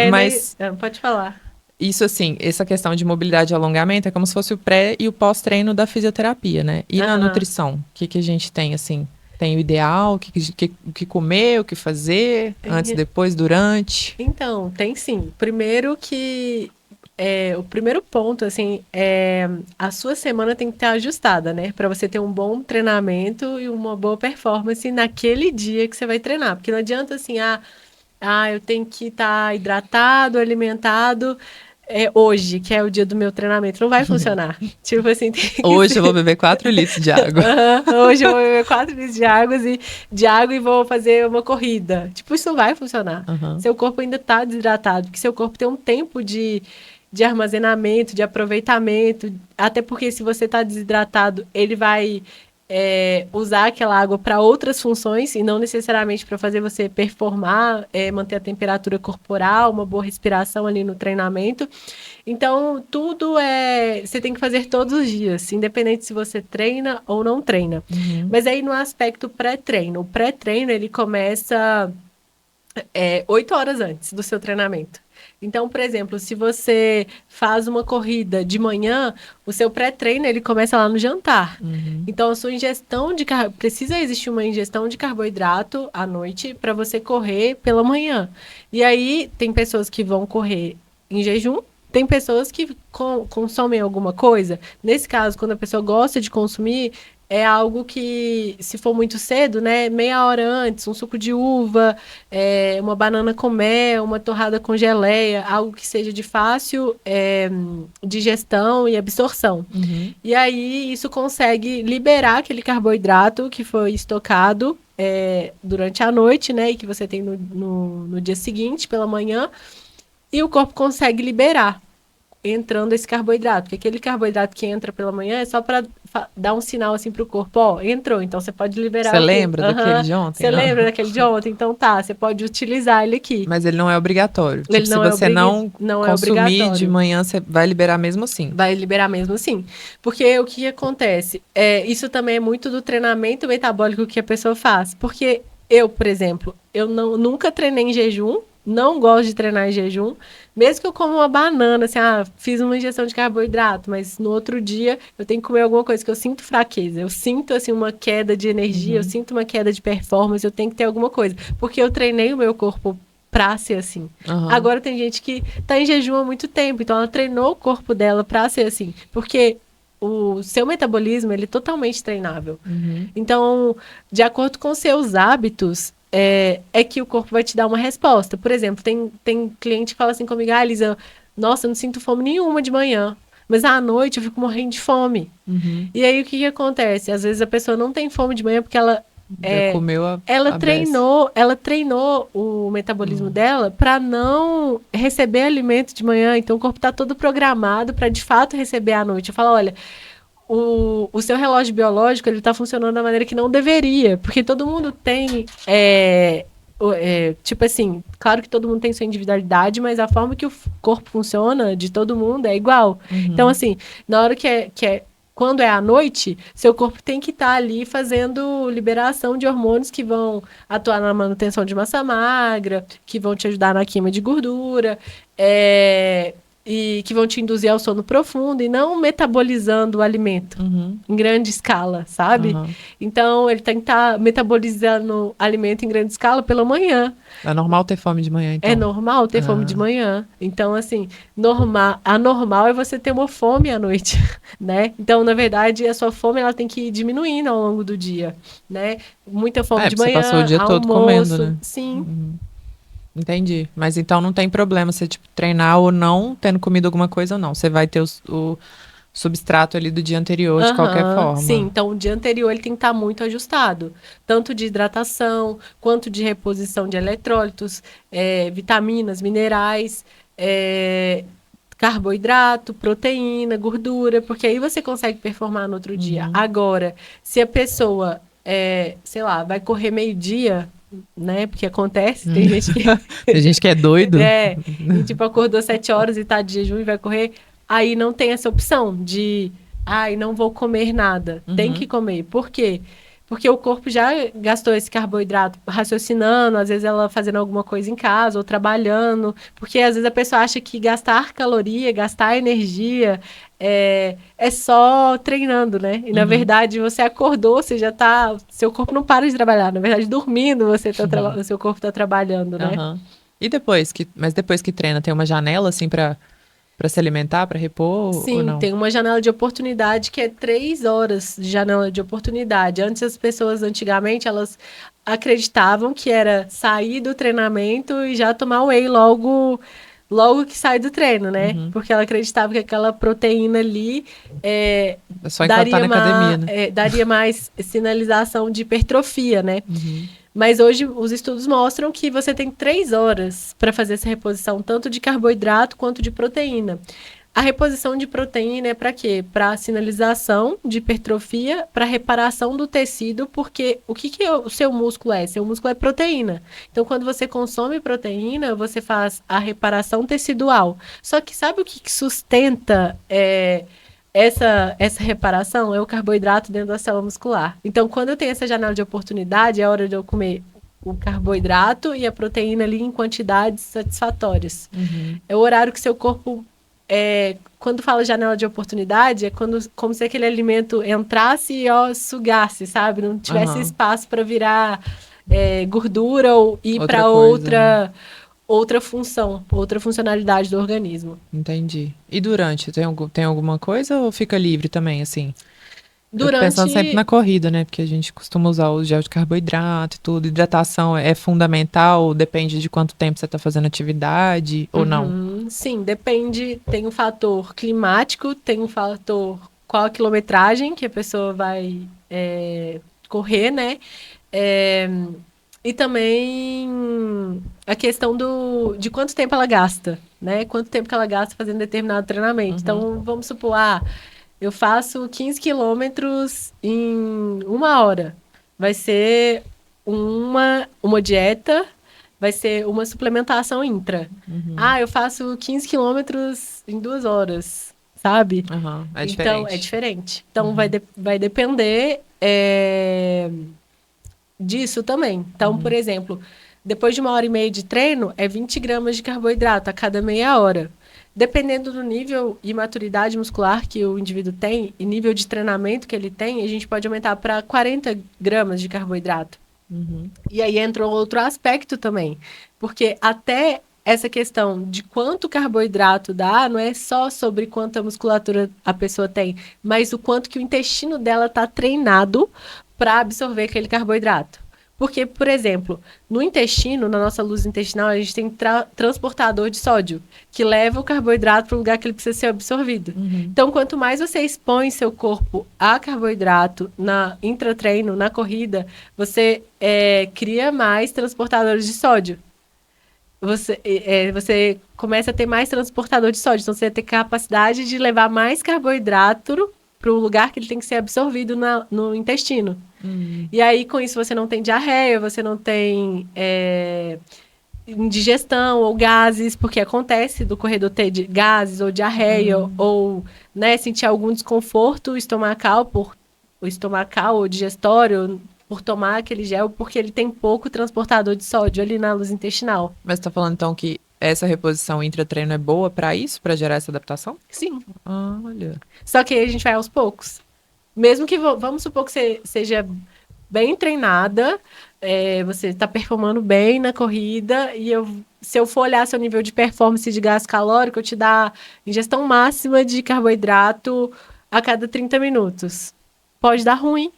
D: Mas
C: pode falar.
D: isso assim, essa questão de mobilidade e alongamento é como se fosse o pré e o pós-treino da fisioterapia, né? E na nutrição, o que a gente tem, assim? Tem o ideal, o que comer, o que fazer, antes, depois, durante?
C: Então, tem sim. Primeiro que o primeiro ponto, assim, a sua semana tem que estar ajustada, né? Para você ter um bom treinamento e uma boa performance naquele dia que você vai treinar. Porque não adianta assim, eu tenho que estar hidratado, alimentado. Hoje, que é o dia do meu treinamento, não vai funcionar. Tipo assim,
D: hoje eu vou beber 4 litros de água.
C: Hoje eu vou beber 4 litros de água e vou fazer uma corrida. Tipo, isso não vai funcionar. Seu corpo ainda está desidratado, porque seu corpo tem um tempo de armazenamento, de aproveitamento. Até porque se você está desidratado, ele vai usar aquela água para outras funções e não necessariamente para fazer você performar, manter a temperatura corporal, uma boa respiração ali no treinamento. Então, tudo você tem que fazer todos os dias, independente se você treina ou não treina. Mas aí no aspecto pré-treino, o pré-treino ele começa 8 horas antes do seu treinamento. Então, por exemplo, se você faz uma corrida de manhã, o seu pré-treino ele começa lá no jantar. Então, a sua ingestão de precisa existir uma ingestão de carboidrato à noite para você correr pela manhã. E aí, tem pessoas que vão correr em jejum, tem pessoas que consomem alguma coisa. Nesse caso, quando a pessoa gosta de consumir, é algo que, se for muito cedo, né, meia hora antes, um suco de uva, uma banana com mel, uma torrada com geleia, algo que seja de fácil digestão e absorção. E aí, isso consegue liberar aquele carboidrato que foi estocado durante a noite, né, e que você tem no dia seguinte, pela manhã, e o corpo consegue liberar, entrando esse carboidrato, porque aquele carboidrato que entra pela manhã é só para dar um sinal assim pro corpo, entrou, então você pode liberar.
D: Você lembra daquele de ontem?
C: Você lembra daquele de ontem? Então você pode utilizar ele aqui.
D: Mas ele não é obrigatório.
C: Ele
D: tipo,
C: não
D: se você não consumir de manhã, você vai liberar mesmo assim.
C: Vai liberar mesmo assim. Porque o que acontece? Isso também é muito do treinamento metabólico que a pessoa faz. Porque eu, por exemplo, nunca treinei em jejum, não gosto de treinar em jejum, mesmo que eu coma uma banana, assim, fiz uma ingestão de carboidrato, mas no outro dia eu tenho que comer alguma coisa que eu sinto fraqueza, eu sinto, assim, uma queda de energia, eu sinto uma queda de performance, eu tenho que ter alguma coisa, porque eu treinei o meu corpo pra ser assim. Agora tem gente que tá em jejum há muito tempo, então ela treinou o corpo dela pra ser assim, porque o seu metabolismo, ele é totalmente treinável. Então, de acordo com seus hábitos, que o corpo vai te dar uma resposta. Por exemplo, tem cliente que fala assim comigo, Elisa, nossa, eu não sinto fome nenhuma de manhã. Mas à noite eu fico morrendo de fome. E aí o que acontece? Às vezes a pessoa não tem fome de manhã porque ela
D: Já comeu
C: ela
D: a
C: treinou o metabolismo dela para não receber alimento de manhã. Então o corpo está todo programado para de fato receber à noite. Eu falo, olha, o seu relógio biológico ele está funcionando da maneira que não deveria, porque todo mundo tem tipo assim, claro que todo mundo tem sua individualidade, mas a forma que o corpo funciona de todo mundo é igual. Então, assim, na hora quando é à noite, seu corpo tem que estar ali fazendo liberação de hormônios que vão atuar na manutenção de massa magra, que vão te ajudar na queima de gordura, e que vão te induzir ao sono profundo e não metabolizando o alimento em grande escala, sabe? Então, ele tem que estar metabolizando alimento em grande escala pela manhã.
D: É normal ter fome de manhã, então?
C: É normal ter fome de manhã. Então, assim, anormal é você ter uma fome à noite, né? Então, na verdade, a sua fome ela tem que ir diminuindo ao longo do dia, né? Muita fome de manhã,
D: você passou o dia todo comendo, né?
C: Sim.
D: Entendi. Mas então não tem problema você, tipo, treinar ou não, tendo comido alguma coisa ou não. Você vai ter o substrato ali do dia anterior, de qualquer forma.
C: Sim, então o dia anterior ele tem que estar muito ajustado. Tanto de hidratação, quanto de reposição de eletrólitos, vitaminas, minerais, carboidrato, proteína, gordura, porque aí você consegue performar no outro dia. Agora, se a pessoa, sei lá, vai correr meio-dia, né? Porque acontece, tem gente que...
D: Tem gente que é doido.
C: E tipo, acordou 7 horas e tá de jejum e vai correr. Aí não tem essa opção de, não vou comer nada. Tem que comer. Por quê? Porque o corpo já gastou esse carboidrato raciocinando, às vezes ela fazendo alguma coisa em casa ou trabalhando. Porque às vezes a pessoa acha que gastar caloria, gastar energia é só treinando, né? E na verdade você acordou, você já tá... Seu corpo não para de trabalhar. Na verdade, dormindo, o seu corpo tá trabalhando, né?
D: E depois que treina, tem uma janela assim pra se alimentar, pra repor?
C: Sim,
D: ou não?
C: tem uma janela de oportunidade que é 3 horas de janela de oportunidade. Antes, as pessoas, antigamente, elas acreditavam que era sair do treinamento e já tomar whey logo que sai do treino, né? Porque ela acreditava que aquela proteína ali
D: É só enquanto tá na academia, né?
C: daria mais sinalização de hipertrofia, né? Mas hoje os estudos mostram que você tem 3 horas para fazer essa reposição, tanto de carboidrato quanto de proteína. A reposição de proteína é para quê? Para sinalização de hipertrofia, para reparação do tecido, porque o que o seu músculo é? Seu músculo é proteína. Então, quando você consome proteína, você faz a reparação tecidual. Só que sabe o que sustenta essa reparação? É o carboidrato dentro da célula muscular. Então, quando eu tenho essa janela de oportunidade, é hora de eu comer o carboidrato e a proteína ali em quantidades satisfatórias. É o horário que seu corpo... quando fala janela de oportunidade, é como se aquele alimento entrasse e sugasse, sabe? Não tivesse espaço para virar gordura ou ir para outra função, outra funcionalidade do organismo.
D: Entendi. E durante, tem alguma coisa ou fica livre também, assim? Eu tô pensando sempre na corrida, né? Porque a gente costuma usar o gel de carboidrato e tudo. Hidratação é fundamental? Depende de quanto tempo você tá fazendo atividade ou não?
C: Sim, depende. Tem um fator climático, tem um fator qual a quilometragem que a pessoa vai correr, né? E também a questão de quanto tempo ela gasta, né? Quanto tempo que ela gasta fazendo determinado treinamento. Então, vamos supor, eu faço 15 quilômetros em 1 hora. Vai ser uma dieta, vai ser uma suplementação intra. Eu faço 15 quilômetros em 2 horas, sabe?
D: É diferente.
C: Então, é diferente. Então, vai depender disso também. Então, por exemplo, depois de 1h30 de treino, é 20 gramas de carboidrato a cada meia hora. Dependendo do nível e maturidade muscular que o indivíduo tem e nível de treinamento que ele tem, a gente pode aumentar para 40 gramas de carboidrato. E aí entra outro aspecto também, porque até essa questão de quanto carboidrato dá não é só sobre quanta musculatura a pessoa tem, mas o quanto que o intestino dela está treinado para absorver aquele carboidrato. Porque, por exemplo, no intestino, na nossa luz intestinal, a gente tem transportador de sódio, que leva o carboidrato para o lugar que ele precisa ser absorvido. Então, quanto mais você expõe seu corpo a carboidrato na intratreino, na corrida, você cria mais transportadores de sódio. Você começa a ter mais transportador de sódio. Então, você vai ter capacidade de levar mais carboidrato para o lugar que ele tem que ser absorvido no intestino. E aí, com isso, você não tem diarreia, você não tem indigestão ou gases, porque acontece do corredor ter gases ou diarreia, ou né, sentir algum desconforto estomacal ou digestório por tomar aquele gel, porque ele tem pouco transportador de sódio ali na luz intestinal.
D: Mas tá falando então que essa reposição intratreino é boa para isso, para gerar essa adaptação?
C: Sim.
D: Olha.
C: Só que aí a gente vai aos poucos. Mesmo que, vamos supor que você seja bem treinada, você está performando bem na corrida, e se eu for olhar seu nível de performance de gasto calórico, eu te dar ingestão máxima de carboidrato a cada 30 minutos. Pode dar ruim.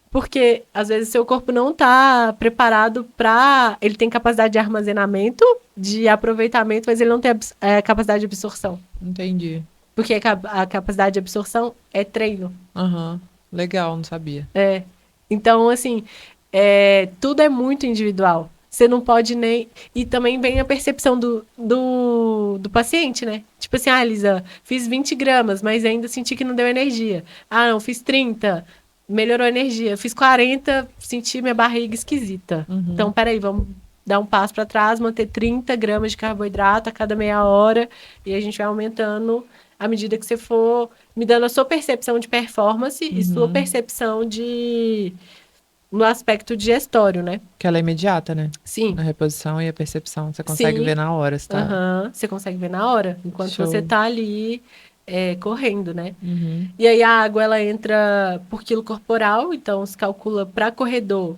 C: Porque, às vezes, seu corpo não está preparado para... Ele tem capacidade de armazenamento, de aproveitamento, mas ele não tem capacidade de absorção.
D: Entendi.
C: Porque a capacidade de absorção é treino.
D: Legal, não sabia.
C: Então, assim, tudo é muito individual. Você não pode nem... E também vem a percepção do paciente, né? Tipo assim, Elisa, fiz 20 gramas, mas ainda senti que não deu energia. Não, fiz 30, melhorou a energia. Fiz 40, senti minha barriga esquisita. Então, peraí, vamos dar um passo para trás, manter 30 gramas de carboidrato a cada meia hora, e a gente vai aumentando à medida que você for me dando a sua percepção de performance e sua percepção no aspecto digestório, né?
D: Que ela é imediata, né?
C: Sim.
D: A reposição e a percepção. Você consegue ver na hora, tá?
C: Você consegue ver na hora, enquanto
D: Show.
C: você tá ali correndo, né? E aí a água, ela entra por quilo corporal, então se calcula para corredor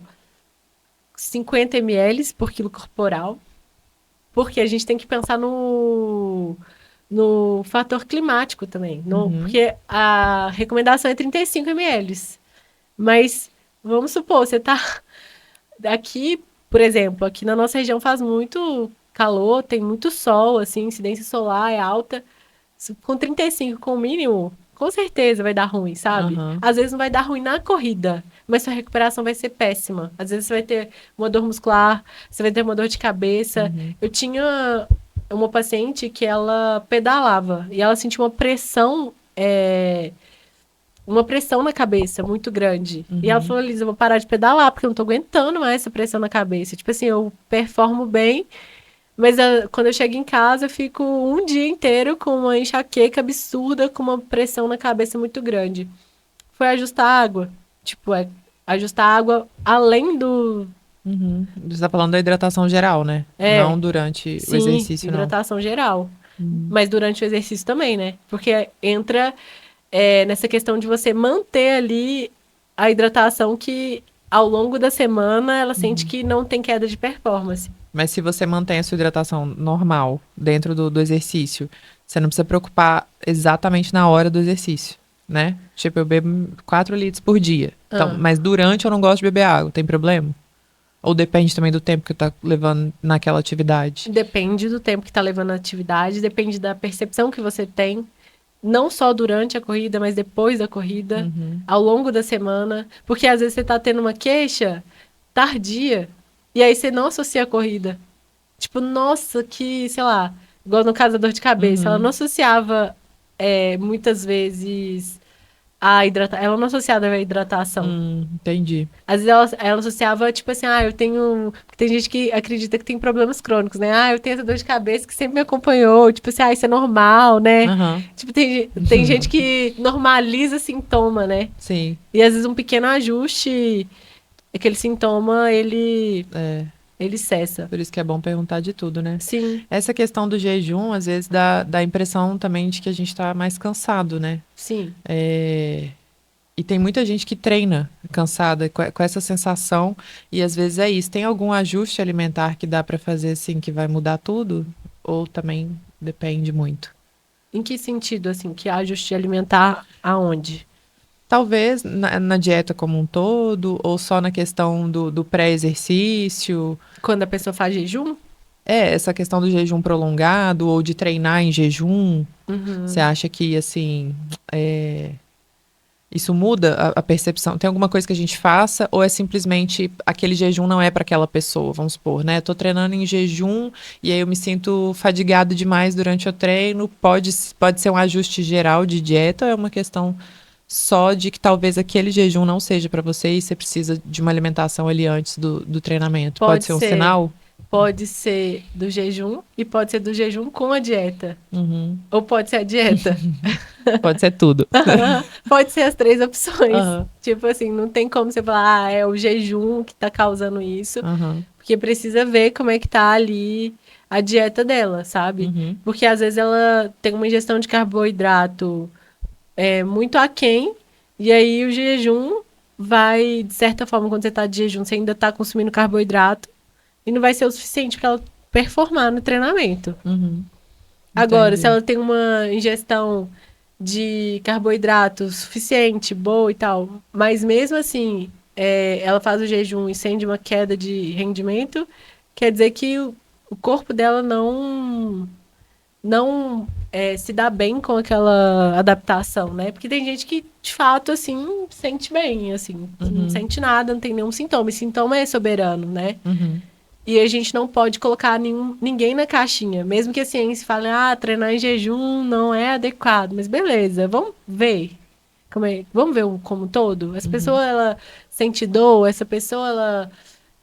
C: 50 ml por quilo corporal, porque a gente tem que pensar no fator climático também. Porque a recomendação é 35 ml. Mas, vamos supor, você tá aqui, por exemplo, aqui na nossa região faz muito calor, tem muito sol, assim, incidência solar é alta. Com 35 com o mínimo, com certeza vai dar ruim, sabe? Às vezes não vai dar ruim na corrida, mas sua recuperação vai ser péssima. Às vezes você vai ter uma dor muscular, você vai ter uma dor de cabeça. Eu tinha uma paciente que ela pedalava e ela sentia uma pressão na cabeça muito grande. E ela falou, Lisa, eu vou parar de pedalar porque eu não tô aguentando mais essa pressão na cabeça. Tipo assim, eu performo bem, mas quando eu chego em casa, eu fico um dia inteiro com uma enxaqueca absurda, com uma pressão na cabeça muito grande. Foi ajustar a água. Tipo, ajustar a água além do...
D: Você tá falando da hidratação geral, né? Não durante o exercício, não.
C: Hidratação geral. Mas durante o exercício também, né? Porque entra nessa questão de você manter ali a hidratação que, ao longo da semana, ela sente que não tem queda de performance.
D: Mas se você mantém a sua hidratação normal dentro do exercício, você não precisa preocupar exatamente na hora do exercício, né? Tipo, eu bebo 4 litros por dia. Então, mas durante eu não gosto de beber água, tem problema? Ou depende também do tempo que tá levando naquela atividade?
C: Depende do tempo que tá levando a atividade, depende da percepção que você tem, não só durante a corrida, mas depois da corrida, ao longo da semana. Porque às vezes você tá tendo uma queixa tardia, e aí você não associa a corrida. Tipo, nossa, que, sei lá, igual no caso da dor de cabeça, ela não associava muitas vezes a hidratação. Ela não associava a hidratação.
D: Entendi.
C: Às vezes ela associava, tipo assim, eu tenho... Tem gente que acredita que tem problemas crônicos, né? Eu tenho essa dor de cabeça que sempre me acompanhou. Tipo assim, isso é normal, né? Tipo, tem gente que normaliza sintoma, né?
D: Sim.
C: E às vezes um pequeno ajuste, aquele sintoma, ele cessa.
D: Por isso que é bom perguntar de tudo, né?
C: Sim.
D: Essa questão do jejum, às vezes, dá a impressão também de que a gente tá mais cansado, né?
C: Sim.
D: E tem muita gente que treina cansada com essa sensação, e às vezes é isso. Tem algum ajuste alimentar que dá para fazer assim, que vai mudar tudo? Ou também depende muito?
C: Em que sentido, assim, que ajuste alimentar aonde?
D: Talvez na dieta como um todo, ou só na questão do pré-exercício.
C: Quando a pessoa faz jejum?
D: Essa questão do jejum prolongado ou de treinar em jejum. Você acha que, assim, isso muda a percepção? Tem alguma coisa que a gente faça ou é simplesmente aquele jejum não é para aquela pessoa, vamos supor, né? Eu tô treinando em jejum e aí eu me sinto fadigado demais durante o treino. Pode ser um ajuste geral de dieta ou é uma questão só de que talvez aquele jejum não seja para você e você precisa de uma alimentação ali antes do treinamento? Pode ser um sinal?
C: Pode ser do jejum e pode ser do jejum com a dieta.
D: Uhum.
C: Ou pode ser a dieta.
D: Pode ser tudo.
C: Pode ser as 3 opções.
D: Uhum.
C: Tipo assim, não tem como você falar, é o jejum que tá causando isso.
D: Uhum.
C: Porque precisa ver como é que tá ali a dieta dela, sabe?
D: Uhum.
C: Porque às vezes ela tem uma ingestão de carboidrato muito aquém, e aí o jejum vai, de certa forma, quando você tá de jejum, você ainda tá consumindo carboidrato, e não vai ser o suficiente para ela performar no treinamento.
D: Uhum.
C: Agora,
D: Entendi.
C: se ela tem uma ingestão de carboidrato suficiente, boa e tal, mas mesmo assim, ela faz o jejum e sente uma queda de rendimento, quer dizer que o corpo dela não se dá bem com aquela adaptação, né? Porque tem gente que, de fato, assim, sente bem, assim, não sente nada, não tem nenhum sintoma. E sintoma é soberano, né?
D: Uhum.
C: E a gente não pode colocar ninguém na caixinha. Mesmo que a ciência fale, treinar em jejum não é adequado. Mas beleza, vamos ver. Vamos ver como um todo? Essa pessoa, ela sente dor? Essa pessoa, ela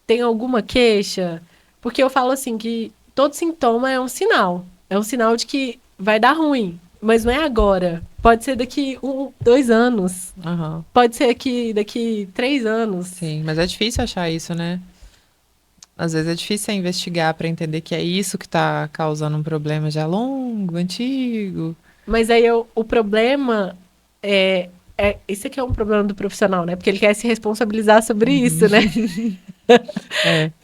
C: tem alguma queixa? Porque eu falo assim, que todo sintoma é um sinal. É um sinal de que vai dar ruim. Mas não é agora. Pode ser daqui 2 anos.
D: Uhum.
C: Pode ser daqui 3 anos.
D: Sim, mas é difícil achar isso, né? Às vezes é difícil investigar para entender que é isso que está causando um problema já longo, antigo.
C: Mas aí o problema esse aqui é um problema do profissional, né? Porque ele quer se responsabilizar sobre isso, né?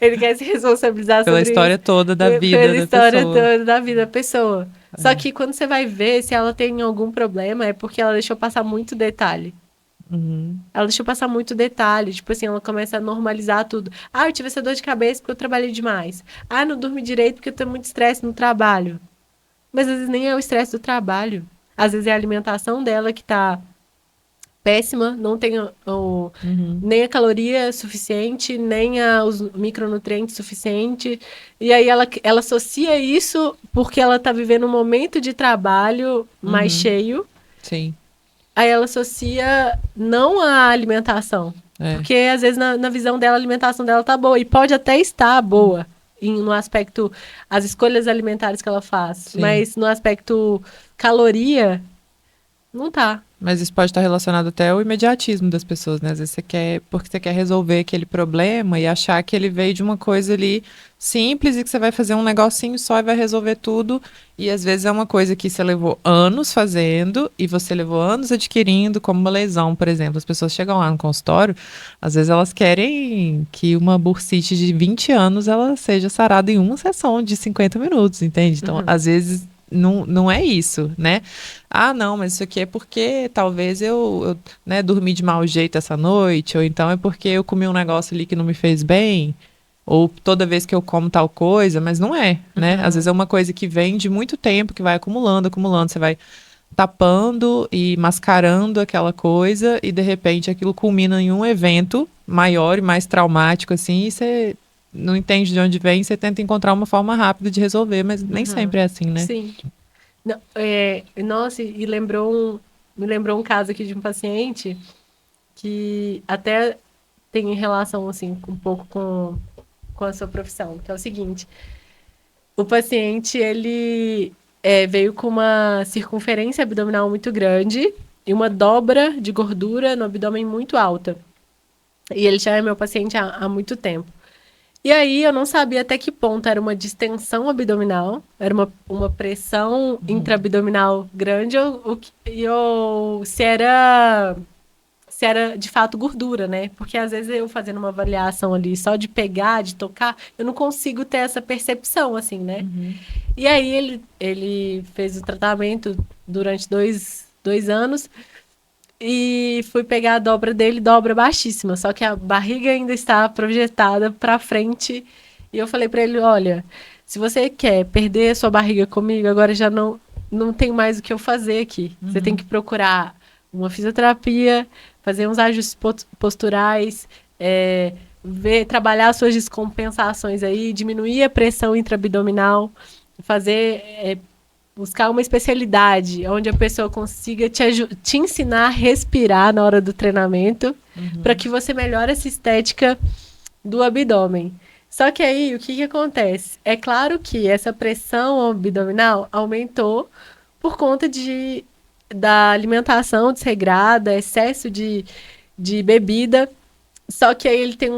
C: Ele quer se responsabilizar
D: pela
C: sobre
D: história
C: isso,
D: toda da vida
C: pela
D: da
C: história
D: pessoa.
C: toda da vida da pessoa. Só que quando você vai ver se ela tem algum problema, é porque ela deixou passar muito detalhe. Ela deixou passar muito detalhe. Tipo assim, ela começa a normalizar tudo. Eu tive essa dor de cabeça porque eu trabalhei demais. Não dormi direito porque eu tenho muito estresse no trabalho. Mas às vezes nem é o estresse do trabalho. Às vezes é a alimentação dela que tá péssima, não tem nem a caloria suficiente, nem os micronutrientes suficientes. E aí ela associa isso porque ela tá vivendo um momento de trabalho mais cheio.
D: Sim.
C: Aí ela associa não à alimentação. Porque às vezes na visão dela, a alimentação dela tá boa. E pode até estar boa no aspecto, as escolhas alimentares que ela faz.
D: Sim.
C: Mas no aspecto caloria, não tá.
D: Mas isso pode estar relacionado até ao imediatismo das pessoas, né? Às vezes porque você quer resolver aquele problema e achar que ele veio de uma coisa ali simples e que você vai fazer um negocinho só e vai resolver tudo. E às vezes é uma coisa que você levou anos fazendo e você levou anos adquirindo, como uma lesão, por exemplo. As pessoas chegam lá no consultório, às vezes elas querem que uma bursite de 20 anos ela seja sarada em uma sessão de 50 minutos, entende? Então, às vezes não é isso, né? Não, mas isso aqui é porque talvez eu dormi de mau jeito essa noite, ou então é porque eu comi um negócio ali que não me fez bem, ou toda vez que eu como tal coisa, mas não é, né? Às vezes é uma coisa que vem de muito tempo, que vai acumulando, você vai tapando e mascarando aquela coisa, e de repente aquilo culmina em um evento maior e mais traumático, assim, e você não entende de onde vem, você tenta encontrar uma forma rápida de resolver, mas nem sempre é assim, né?
C: Sim. Não, nossa, e me lembrou um caso aqui de um paciente que até tem relação, assim, um pouco com a sua profissão, que é o seguinte. O paciente, ele veio com uma circunferência abdominal muito grande e uma dobra de gordura no abdômen muito alta. E ele já é meu paciente há muito tempo. E aí eu não sabia até que ponto era uma distensão abdominal, era uma pressão intraabdominal grande, ou se era de fato gordura, né? Porque às vezes eu fazendo uma avaliação ali só de pegar, de tocar, eu não consigo ter essa percepção, assim, né? E aí ele fez o tratamento durante dois anos e fui pegar a dobra dele, dobra baixíssima, só que a barriga ainda está projetada para frente. E eu falei para ele, olha, se você quer perder a sua barriga comigo, agora já não tem mais o que eu fazer aqui. Você tem que procurar uma fisioterapia, fazer uns ajustes posturais, trabalhar as suas descompensações aí, diminuir a pressão intraabdominal, buscar uma especialidade onde a pessoa consiga te ensinar a respirar na hora do treinamento, para que você melhore essa estética do abdômen. Só que aí, o que acontece? É claro que essa pressão abdominal aumentou por conta da alimentação desregrada, excesso de bebida. Só que aí ele tem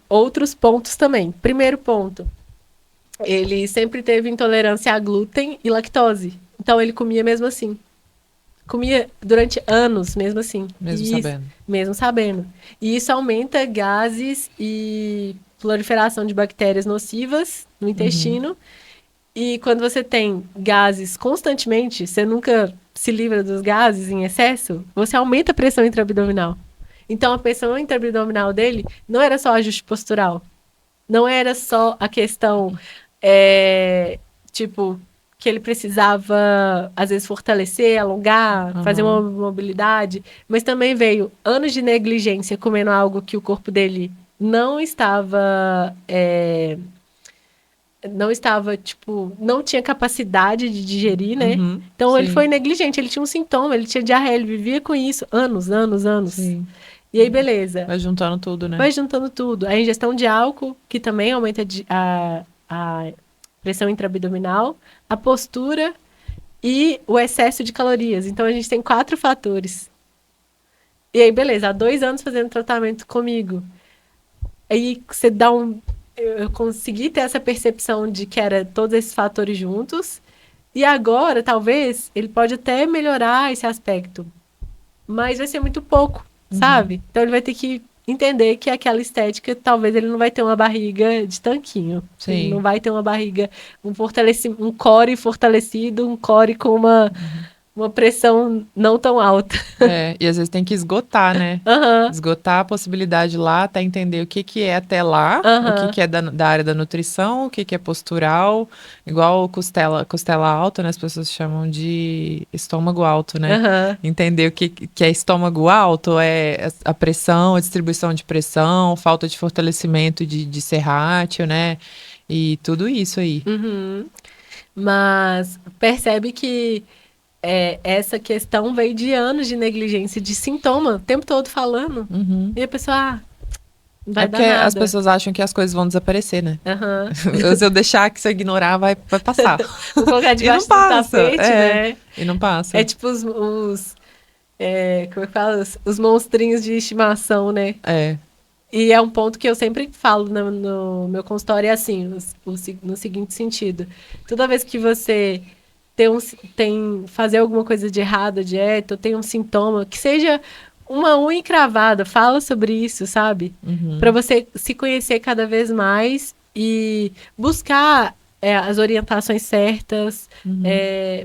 C: outros pontos também. Primeiro ponto, ele sempre teve intolerância a glúten e lactose. Então ele comia mesmo assim. Comia durante anos, mesmo assim. Mesmo sabendo. E isso aumenta gases e proliferação de bactérias nocivas no intestino. E quando você tem gases constantemente, você nunca se livra dos gases em excesso, você aumenta a pressão intraabdominal. Então a pressão intraabdominal dele não era só ajuste postural. Não era só a questão, que ele precisava, às vezes, fortalecer, alongar, fazer uma mobilidade, mas também veio anos de negligência comendo algo que o corpo dele não estava, não tinha capacidade de digerir, né? Então, ele foi negligente, ele tinha um sintoma, ele tinha diarreia, ele vivia com isso anos. Sim. E aí, beleza.
D: Vai juntando tudo, né?
C: Vai juntando tudo. A ingestão de álcool, que também aumenta a pressão intraabdominal, a postura e o excesso de calorias. Então, a gente tem 4 fatores. E aí, beleza, há 2 anos fazendo tratamento comigo. Aí, você dá eu consegui ter essa percepção de que era todos esses fatores juntos. E agora, talvez, ele pode até melhorar esse aspecto. Mas vai ser muito pouco, sabe? Então, ele vai ter que entender que aquela estética, talvez ele não vai ter uma barriga de tanquinho.
D: Sim.
C: Ele não vai ter uma barriga, um core fortalecido, um core com uma pressão não tão alta.
D: E às vezes tem que esgotar, né? Esgotar a possibilidade lá, até entender o que é até lá, o que é da área da nutrição, o que é postural, igual costela alta, né? As pessoas chamam de estômago alto, né? Entender o que é estômago alto, é a pressão, a distribuição de pressão, falta de fortalecimento de serrátil, né? E tudo isso aí.
C: Mas percebe que essa questão veio de anos de negligência, de sintoma, o tempo todo falando. E a pessoa, não vai dar
D: porque
C: nada.
D: As pessoas acham que as coisas vão desaparecer, né? Se eu deixar que você ignorar, vai passar.
C: Vou colocar debaixo do tapete, né?
D: E não passa.
C: É tipo como é que fala? Os monstrinhos de estimação, né? E é um ponto que eu sempre falo no meu consultório, é assim, no seguinte sentido. Toda vez que você fazer alguma coisa de errado, dieta, ou tem um sintoma, que seja uma unha encravada, fala sobre isso, sabe? Para você se conhecer cada vez mais e buscar as orientações certas,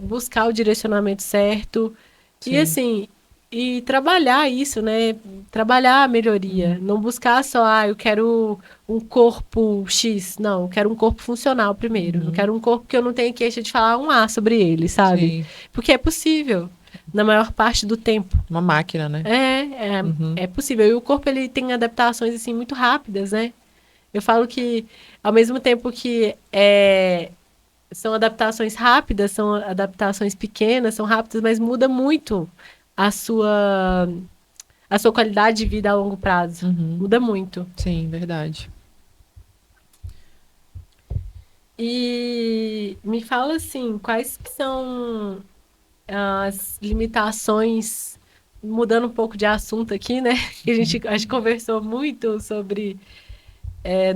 C: buscar o direcionamento certo. Sim. E assim, e trabalhar isso, né? Trabalhar a melhoria. Não buscar só, eu quero um corpo X. Não, eu quero um corpo funcional primeiro. Eu quero um corpo que eu não tenha queixa de falar um A sobre ele, sabe?
D: Sim.
C: Porque é possível, na maior parte do tempo.
D: Uma máquina, né?
C: É possível. E o corpo, ele tem adaptações, assim, muito rápidas, né? Eu falo que, ao mesmo tempo que são adaptações rápidas, são adaptações pequenas, são rápidas, mas muda muito a sua qualidade de vida a longo prazo. Muda muito.
D: Sim, verdade.
C: E me fala assim, quais que são as limitações, mudando um pouco de assunto aqui, né? Que a gente conversou muito sobre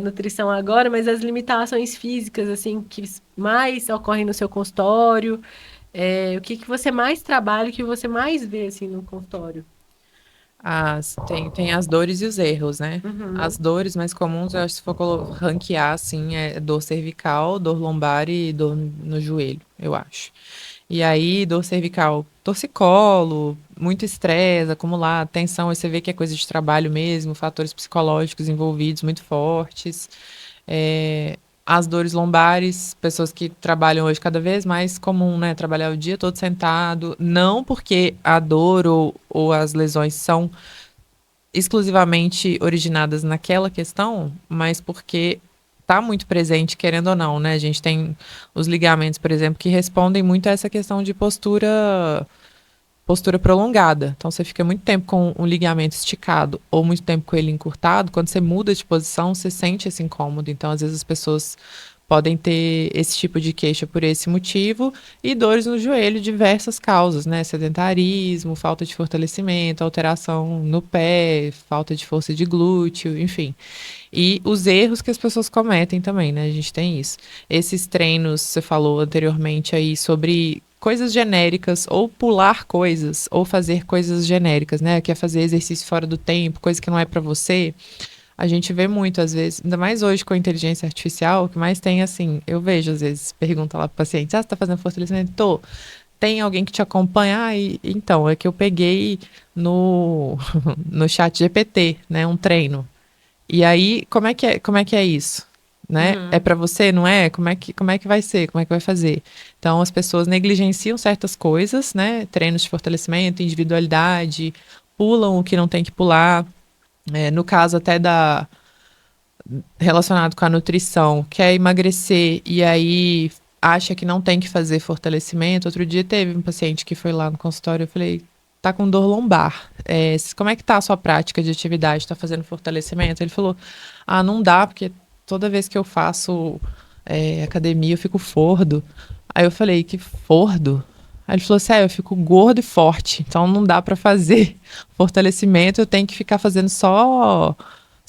C: nutrição agora, mas as limitações físicas, assim, que mais ocorrem no seu consultório. O que você mais trabalha, o que você mais vê, assim, no consultório?
D: Tem as dores e os erros, né? As dores mais comuns, eu acho que se for ranquear, assim, é dor cervical, dor lombar e dor no joelho, eu acho. E aí, dor cervical, torcicolo, muito estresse acumulado, tensão, aí você vê que é coisa de trabalho mesmo, fatores psicológicos envolvidos muito fortes. As dores lombares, pessoas que trabalham hoje cada vez mais comum, né? Trabalhar o dia todo sentado, não porque a dor ou as lesões são exclusivamente originadas naquela questão, mas porque está muito presente, querendo ou não, né? A gente tem os ligamentos, por exemplo, que respondem muito a essa questão de postura prolongada. Então, você fica muito tempo com um ligamento esticado ou muito tempo com ele encurtado. Quando você muda de posição, você sente esse incômodo. Então, às vezes, as pessoas podem ter esse tipo de queixa por esse motivo e dores no joelho, diversas causas, né? Sedentarismo, falta de fortalecimento, alteração no pé, falta de força de glúteo, enfim. E os erros que as pessoas cometem também, né? A gente tem isso. Esses treinos, você falou anteriormente aí sobre coisas genéricas, ou pular coisas, ou fazer coisas genéricas, né? Que é fazer exercício fora do tempo, coisa que não é para você. A gente vê muito, às vezes, ainda mais hoje com a inteligência artificial, o que mais tem, assim, eu vejo, às vezes, pergunta lá pro paciente, você tá fazendo fortalecimento? Tô. Tem alguém que te acompanha? Então, é que eu peguei no chat GPT, né, um treino. E aí, como é que é isso? Né? É para você, não é? Como é que vai ser? Como é que vai fazer? Então, as pessoas negligenciam certas coisas, né? Treinos de fortalecimento, individualidade, pulam o que não tem que pular. No caso até relacionado com a nutrição, quer emagrecer e aí acha que não tem que fazer fortalecimento. Outro dia teve um paciente que foi lá no consultório, eu falei, tá com dor lombar. Como é que tá a sua prática de atividade? Tá fazendo fortalecimento? Ele falou, não dá, porque toda vez que eu faço academia eu fico fordo. Aí eu falei, que fordo? Aí ele falou assim, eu fico gordo e forte, então não dá para fazer fortalecimento, eu tenho que ficar fazendo só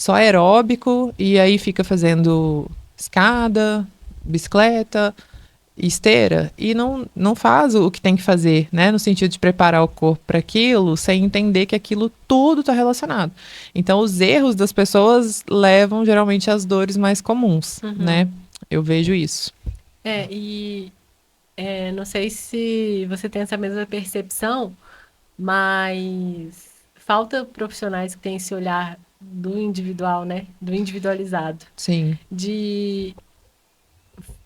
D: aeróbico, e aí fica fazendo escada, bicicleta, esteira, e não faz o que tem que fazer, né, no sentido de preparar o corpo para aquilo, sem entender que aquilo tudo está relacionado. Então, os erros das pessoas levam geralmente às dores mais comuns, né? Eu vejo isso.
C: Não sei se você tem essa mesma percepção, mas falta profissionais que têm esse olhar do individual, né? Do individualizado.
D: Sim.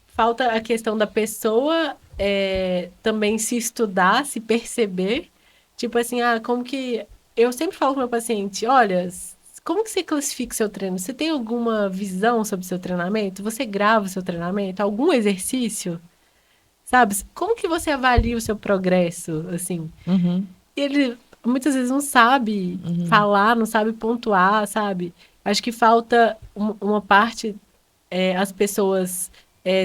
C: Falta a questão da pessoa também se estudar, se perceber. Tipo assim, como que... Eu sempre falo com o meu paciente, olha, como que você classifica o seu treino? Você tem alguma visão sobre o seu treinamento? Você grava o seu treinamento? Algum exercício? Sabe? Como que você avalia o seu progresso, assim? Ele muitas vezes não sabe falar, não sabe pontuar, sabe? Acho que falta uma parte, as pessoas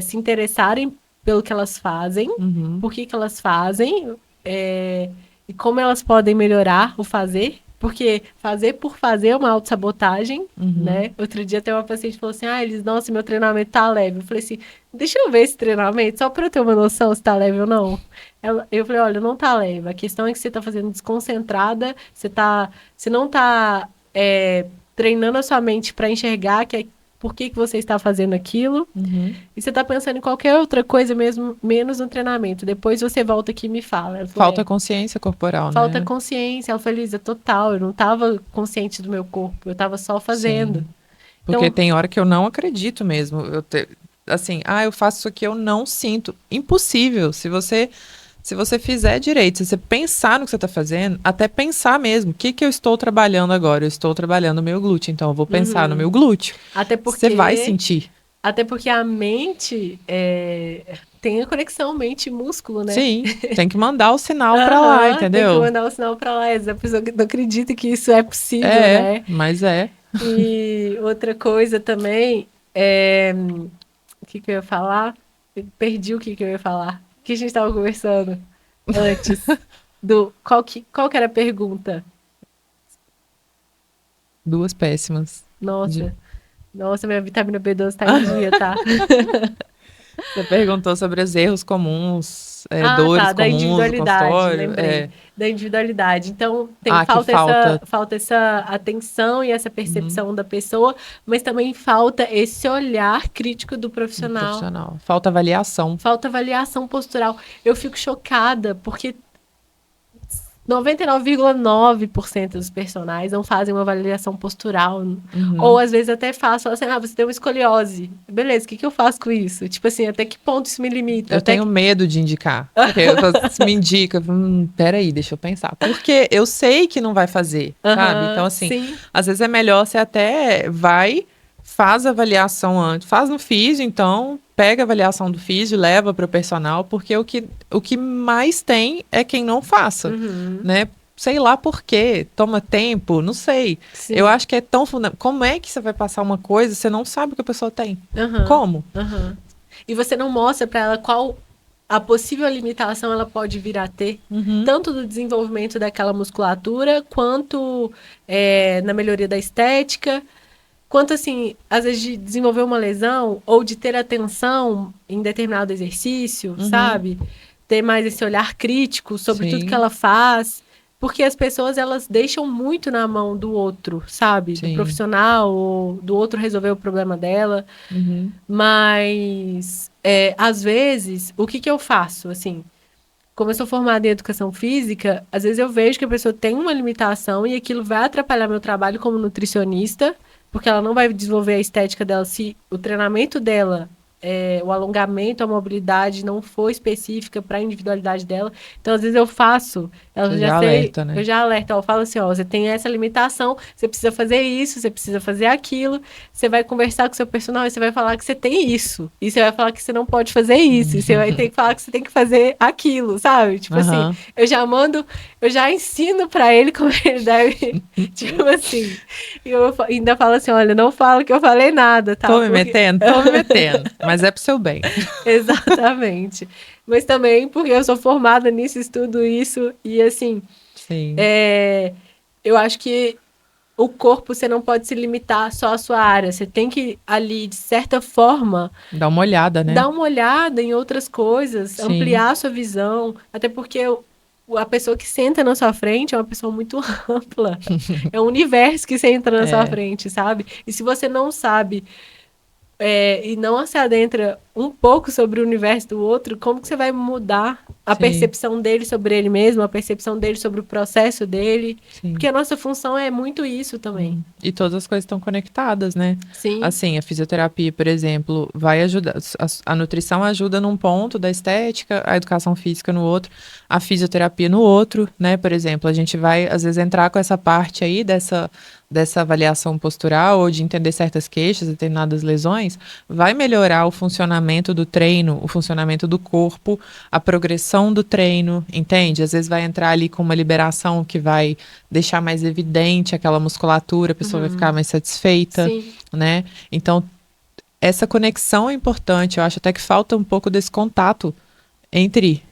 C: se interessarem pelo que elas fazem, por que elas fazem, e como elas podem melhorar o fazer. Porque fazer por fazer é uma autossabotagem, né? Outro dia tem uma paciente que falou assim, nossa, meu treinamento tá leve. Eu falei assim, deixa eu ver esse treinamento, só para eu ter uma noção se tá leve ou não. Eu falei, olha, não tá leve. A questão é que você tá fazendo desconcentrada, você não tá treinando a sua mente para enxergar por que você está fazendo aquilo. E você está pensando em qualquer outra coisa mesmo, menos no treinamento. Depois você volta aqui e me fala. Falou,
D: falta consciência corporal,
C: falta
D: né?
C: consciência. Ela falou, Elisa, total. Eu não estava consciente do meu corpo. Eu estava só fazendo.
D: Sim. Porque tem hora que eu não acredito mesmo. Assim, eu faço isso aqui, eu não sinto. Impossível. Se você fizer direito, se você pensar no que você está fazendo, até pensar mesmo, o que eu estou trabalhando agora? Eu estou trabalhando o meu glúteo, então eu vou pensar no meu glúteo.
C: Até porque
D: você vai sentir.
C: Até porque a mente tem a conexão mente-músculo, né?
D: Sim, tem que mandar o sinal para lá, entendeu?
C: Tem que mandar o sinal para lá. A pessoa não acredita que isso é possível, né?
D: Mas é.
C: E outra coisa também, o que eu ia falar? Eu perdi o que eu ia falar. Que a gente estava conversando antes qual que era a pergunta?
D: Duas péssimas.
C: Nossa, minha vitamina B12 tá em dia, tá?
D: Você perguntou sobre os erros comuns, dores
C: da
D: comuns
C: individualidade,
D: do consultório.
C: Lembrei. Da individualidade. Então, falta essa atenção e essa percepção da pessoa, mas também falta esse olhar crítico do profissional.
D: Falta avaliação.
C: Falta avaliação postural. Eu fico chocada, porque 99,9% dos personagens não fazem uma avaliação postural. Ou às vezes até falam assim, você tem uma escoliose. Beleza, o que eu faço com isso? Tipo assim, até que ponto isso me limita?
D: Eu tenho medo de indicar. Porque eu me indica, peraí, deixa eu pensar. Porque eu sei que não vai fazer, sabe? Então, assim,
C: sim.
D: às vezes é melhor você até faz a avaliação antes. Faz no físio, então, pega a avaliação do físio, leva para o personal, porque o que mais tem é quem não faça, né? Sei lá por quê, toma tempo, não sei.
C: Sim.
D: Eu acho que é tão fundamental. Como é que você vai passar uma coisa, você não sabe o que a pessoa tem? Como?
C: E você não mostra para ela qual a possível limitação ela pode vir a ter, tanto do desenvolvimento daquela musculatura, quanto na melhoria da estética, quanto, assim, às vezes de desenvolver uma lesão ou de ter atenção em determinado exercício, sabe? Ter mais esse olhar crítico sobre tudo que ela faz. Porque as pessoas, elas deixam muito na mão do outro, sabe?
D: Sim.
C: Do profissional ou do outro resolver o problema dela. Mas, às vezes, o que eu faço, assim? Como eu sou formada em educação física, às vezes eu vejo que a pessoa tem uma limitação e aquilo vai atrapalhar meu trabalho como nutricionista, porque ela não vai desenvolver a estética dela se o treinamento dela, o alongamento, a mobilidade não for específica para a individualidade dela. Então, às vezes eu faço,
D: Você já alerta, né?
C: eu já alerto, eu falo assim, ó, você tem essa limitação, você precisa fazer isso, você precisa fazer aquilo, você vai conversar com o seu personal e você vai falar que você tem isso, e você vai falar que você não pode fazer isso, e você vai ter que falar que você tem que fazer aquilo, sabe? Tipo assim, eu já ensino para ele como ele deve, tipo assim, e eu ainda falo assim, olha, não falo que eu falei nada, tá?
D: Tô me metendo, mas é pro seu bem.
C: Exatamente. Mas também porque eu sou formada nisso, estudo isso, e assim,
D: Sim.
C: Eu acho que o corpo você não pode se limitar só à sua área. Você tem que ali, de certa forma,
D: Dá uma olhada, né?
C: dar uma olhada em outras coisas,
D: Sim.
C: ampliar a sua visão. Até porque a pessoa que senta na sua frente é uma pessoa muito ampla. É um universo que você entra na sua frente, sabe? E se você não sabe e não se adentra um pouco sobre o universo do outro, como que você vai mudar a percepção dele sobre ele mesmo, a percepção dele sobre o processo dele? Sim. Porque a nossa função é muito isso também.
D: E todas as coisas estão conectadas, né?
C: Sim.
D: Assim, a fisioterapia, por exemplo, vai ajudar. A nutrição ajuda num ponto da estética, a educação física no outro, a fisioterapia no outro, né? Por exemplo, a gente vai, às vezes, entrar com essa parte aí dessa avaliação postural ou de entender certas queixas, determinadas lesões, vai melhorar o funcionamento do treino, o funcionamento do corpo, a progressão do treino, entende? Às vezes vai entrar ali com uma liberação que vai deixar mais evidente aquela musculatura, a pessoa vai ficar mais satisfeita, né? Então, essa conexão é importante, eu acho até que falta um pouco desse contato entre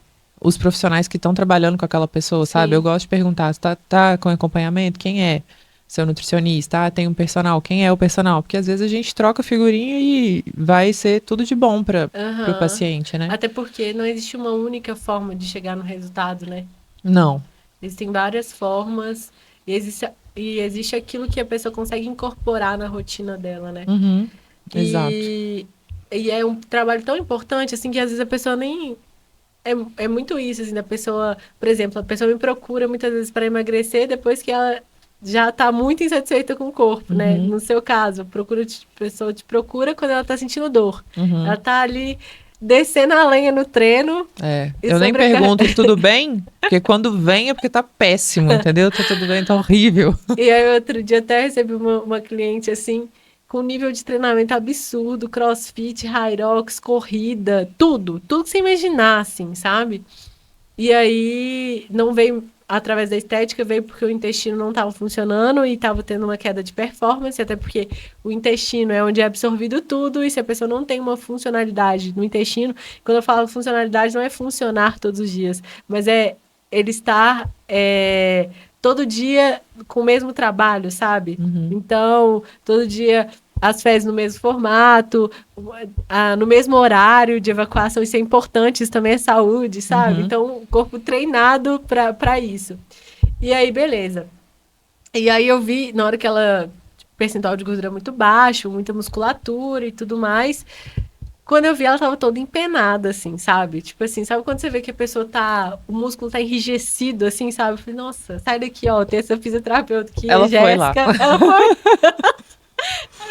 D: os profissionais que estão trabalhando com aquela pessoa, sabe? Eu gosto de perguntar, tá com acompanhamento? Quem é? Seu nutricionista, tem um personal, quem é o personal? Porque às vezes a gente troca figurinha e vai ser tudo de bom para o paciente, né?
C: Até porque não existe uma única forma de chegar no resultado, né?
D: Não.
C: Existem várias formas e existe aquilo que a pessoa consegue incorporar na rotina dela, né?
D: Exato.
C: E é um trabalho tão importante, assim, que às vezes a pessoa nem... É muito isso, assim, da pessoa... Por exemplo, a pessoa me procura muitas vezes para emagrecer depois que ela já está muito insatisfeita com o corpo, né? No seu caso, a pessoa te procura quando ela está sentindo dor. Ela está ali descendo a lenha no treino.
D: Eu nem pergunto, tudo bem? Porque quando vem é porque tá péssimo, entendeu? Tá tudo bem, tá horrível.
C: E aí, outro dia até recebi uma cliente, assim, com nível de treinamento absurdo, crossfit, Hyrox, corrida, tudo que você imaginar, assim, sabe? E aí, não veio através da estética, veio porque o intestino não estava funcionando e estava tendo uma queda de performance, até porque o intestino é onde é absorvido tudo, e se a pessoa não tem uma funcionalidade no intestino, quando eu falo funcionalidade, não é funcionar todos os dias, mas é ele estar todo dia com o mesmo trabalho, sabe? Então, todo dia as fezes no mesmo formato, no mesmo horário de evacuação, isso é importante, isso também é saúde, sabe? Então, o corpo treinado para isso. E aí, beleza. E aí eu vi, na hora que ela, percentual de gordura muito baixo, muita musculatura e tudo mais, Quando eu vi, ela tava toda empenada, assim, sabe? Tipo assim, sabe quando você vê que a pessoa tá... O músculo tá enrijecido, assim, sabe? Eu falei, nossa, sai daqui, ó, tem essa fisioterapeuta aqui,
D: Ela
C: a
D: foi lá.
C: Jéssica. Ela foi.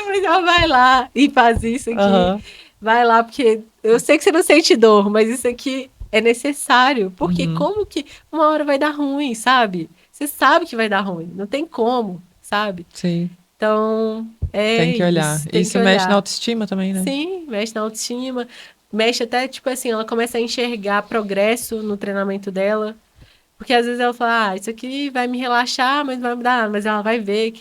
C: Mas ela vai lá e faz isso aqui.
D: Aham.
C: Vai lá, porque eu sei que você não sente dor, mas isso aqui é necessário. Porque
D: Uhum.
C: como que uma hora vai dar ruim, sabe? Você sabe que vai dar ruim, não tem como, sabe?
D: Sim,
C: Então, é
D: tem que olhar.
C: isso, tem
D: Isso
C: que
D: mexe na
C: olhar.
D: autoestima também, né?
C: Sim, mexe na autoestima, mexe até, tipo assim, ela começa a enxergar progresso no treinamento dela. Porque às vezes ela fala, ah, isso aqui vai me relaxar, mas não vai me dar nada. Mas ela vai ver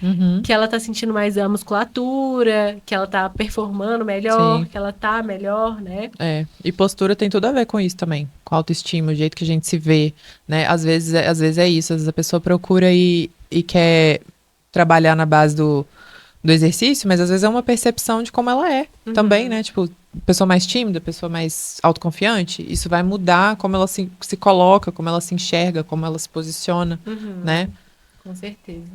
D: Uhum.
C: que ela tá sentindo mais a musculatura, que ela tá performando melhor,
D: Sim.
C: que ela tá melhor, né?
D: É, e postura tem tudo a ver com isso também, com autoestima, o jeito que a gente se vê, né? Às vezes é isso, às vezes a pessoa procura e quer trabalhar na base do exercício, mas às vezes é uma percepção de como ela é também, né? Tipo, pessoa mais tímida, pessoa mais autoconfiante, isso vai mudar como ela se coloca, como ela se enxerga, como ela se posiciona, né?
C: Com certeza.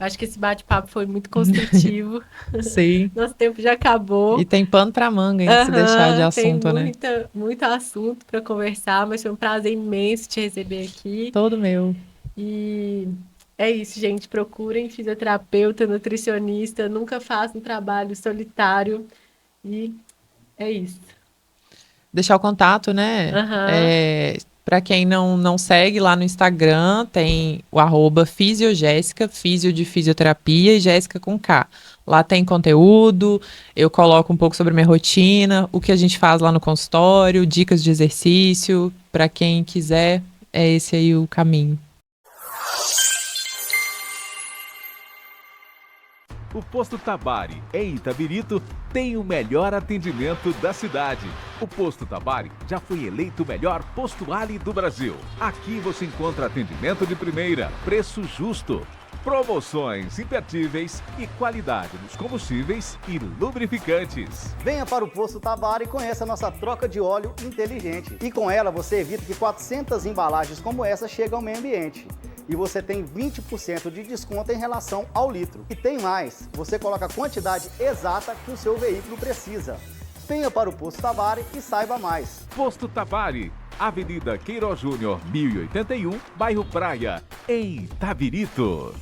C: Eu acho que esse bate-papo foi muito construtivo.
D: Sim.
C: Nosso tempo já acabou.
D: E tem pano pra manga ainda se deixar de
C: Tem
D: assunto, né?
C: muito assunto para conversar, mas foi um prazer imenso te receber aqui.
D: Todo meu.
C: E é isso, gente. Procurem fisioterapeuta, nutricionista. Nunca façam um trabalho solitário. E é isso.
D: Deixar o contato, né?
C: Aham.
D: Para quem não segue lá no Instagram, tem o @fisiojéssica, físio de fisioterapia e Jéssica com K. Lá tem conteúdo, eu coloco um pouco sobre minha rotina, o que a gente faz lá no consultório, dicas de exercício. Para quem quiser, é esse aí o caminho.
A: O Posto Tabari, em Itabirito, tem o melhor atendimento da cidade. O Posto Tabari já foi eleito o melhor postuário do Brasil. Aqui você encontra atendimento de primeira, preço justo, promoções imperdíveis e qualidade nos combustíveis e lubrificantes.
B: Venha para o Posto Tabari e conheça a nossa troca de óleo inteligente. E com ela você evita que 400 embalagens como essa cheguem ao meio ambiente. E você tem 20% de desconto em relação ao litro. E tem mais, você coloca a quantidade exata que o seu veículo precisa. Venha para o Posto Tabari e saiba mais.
A: Posto Tabari, Avenida Queiroz Júnior, 1081, bairro Praia, em Itabirito.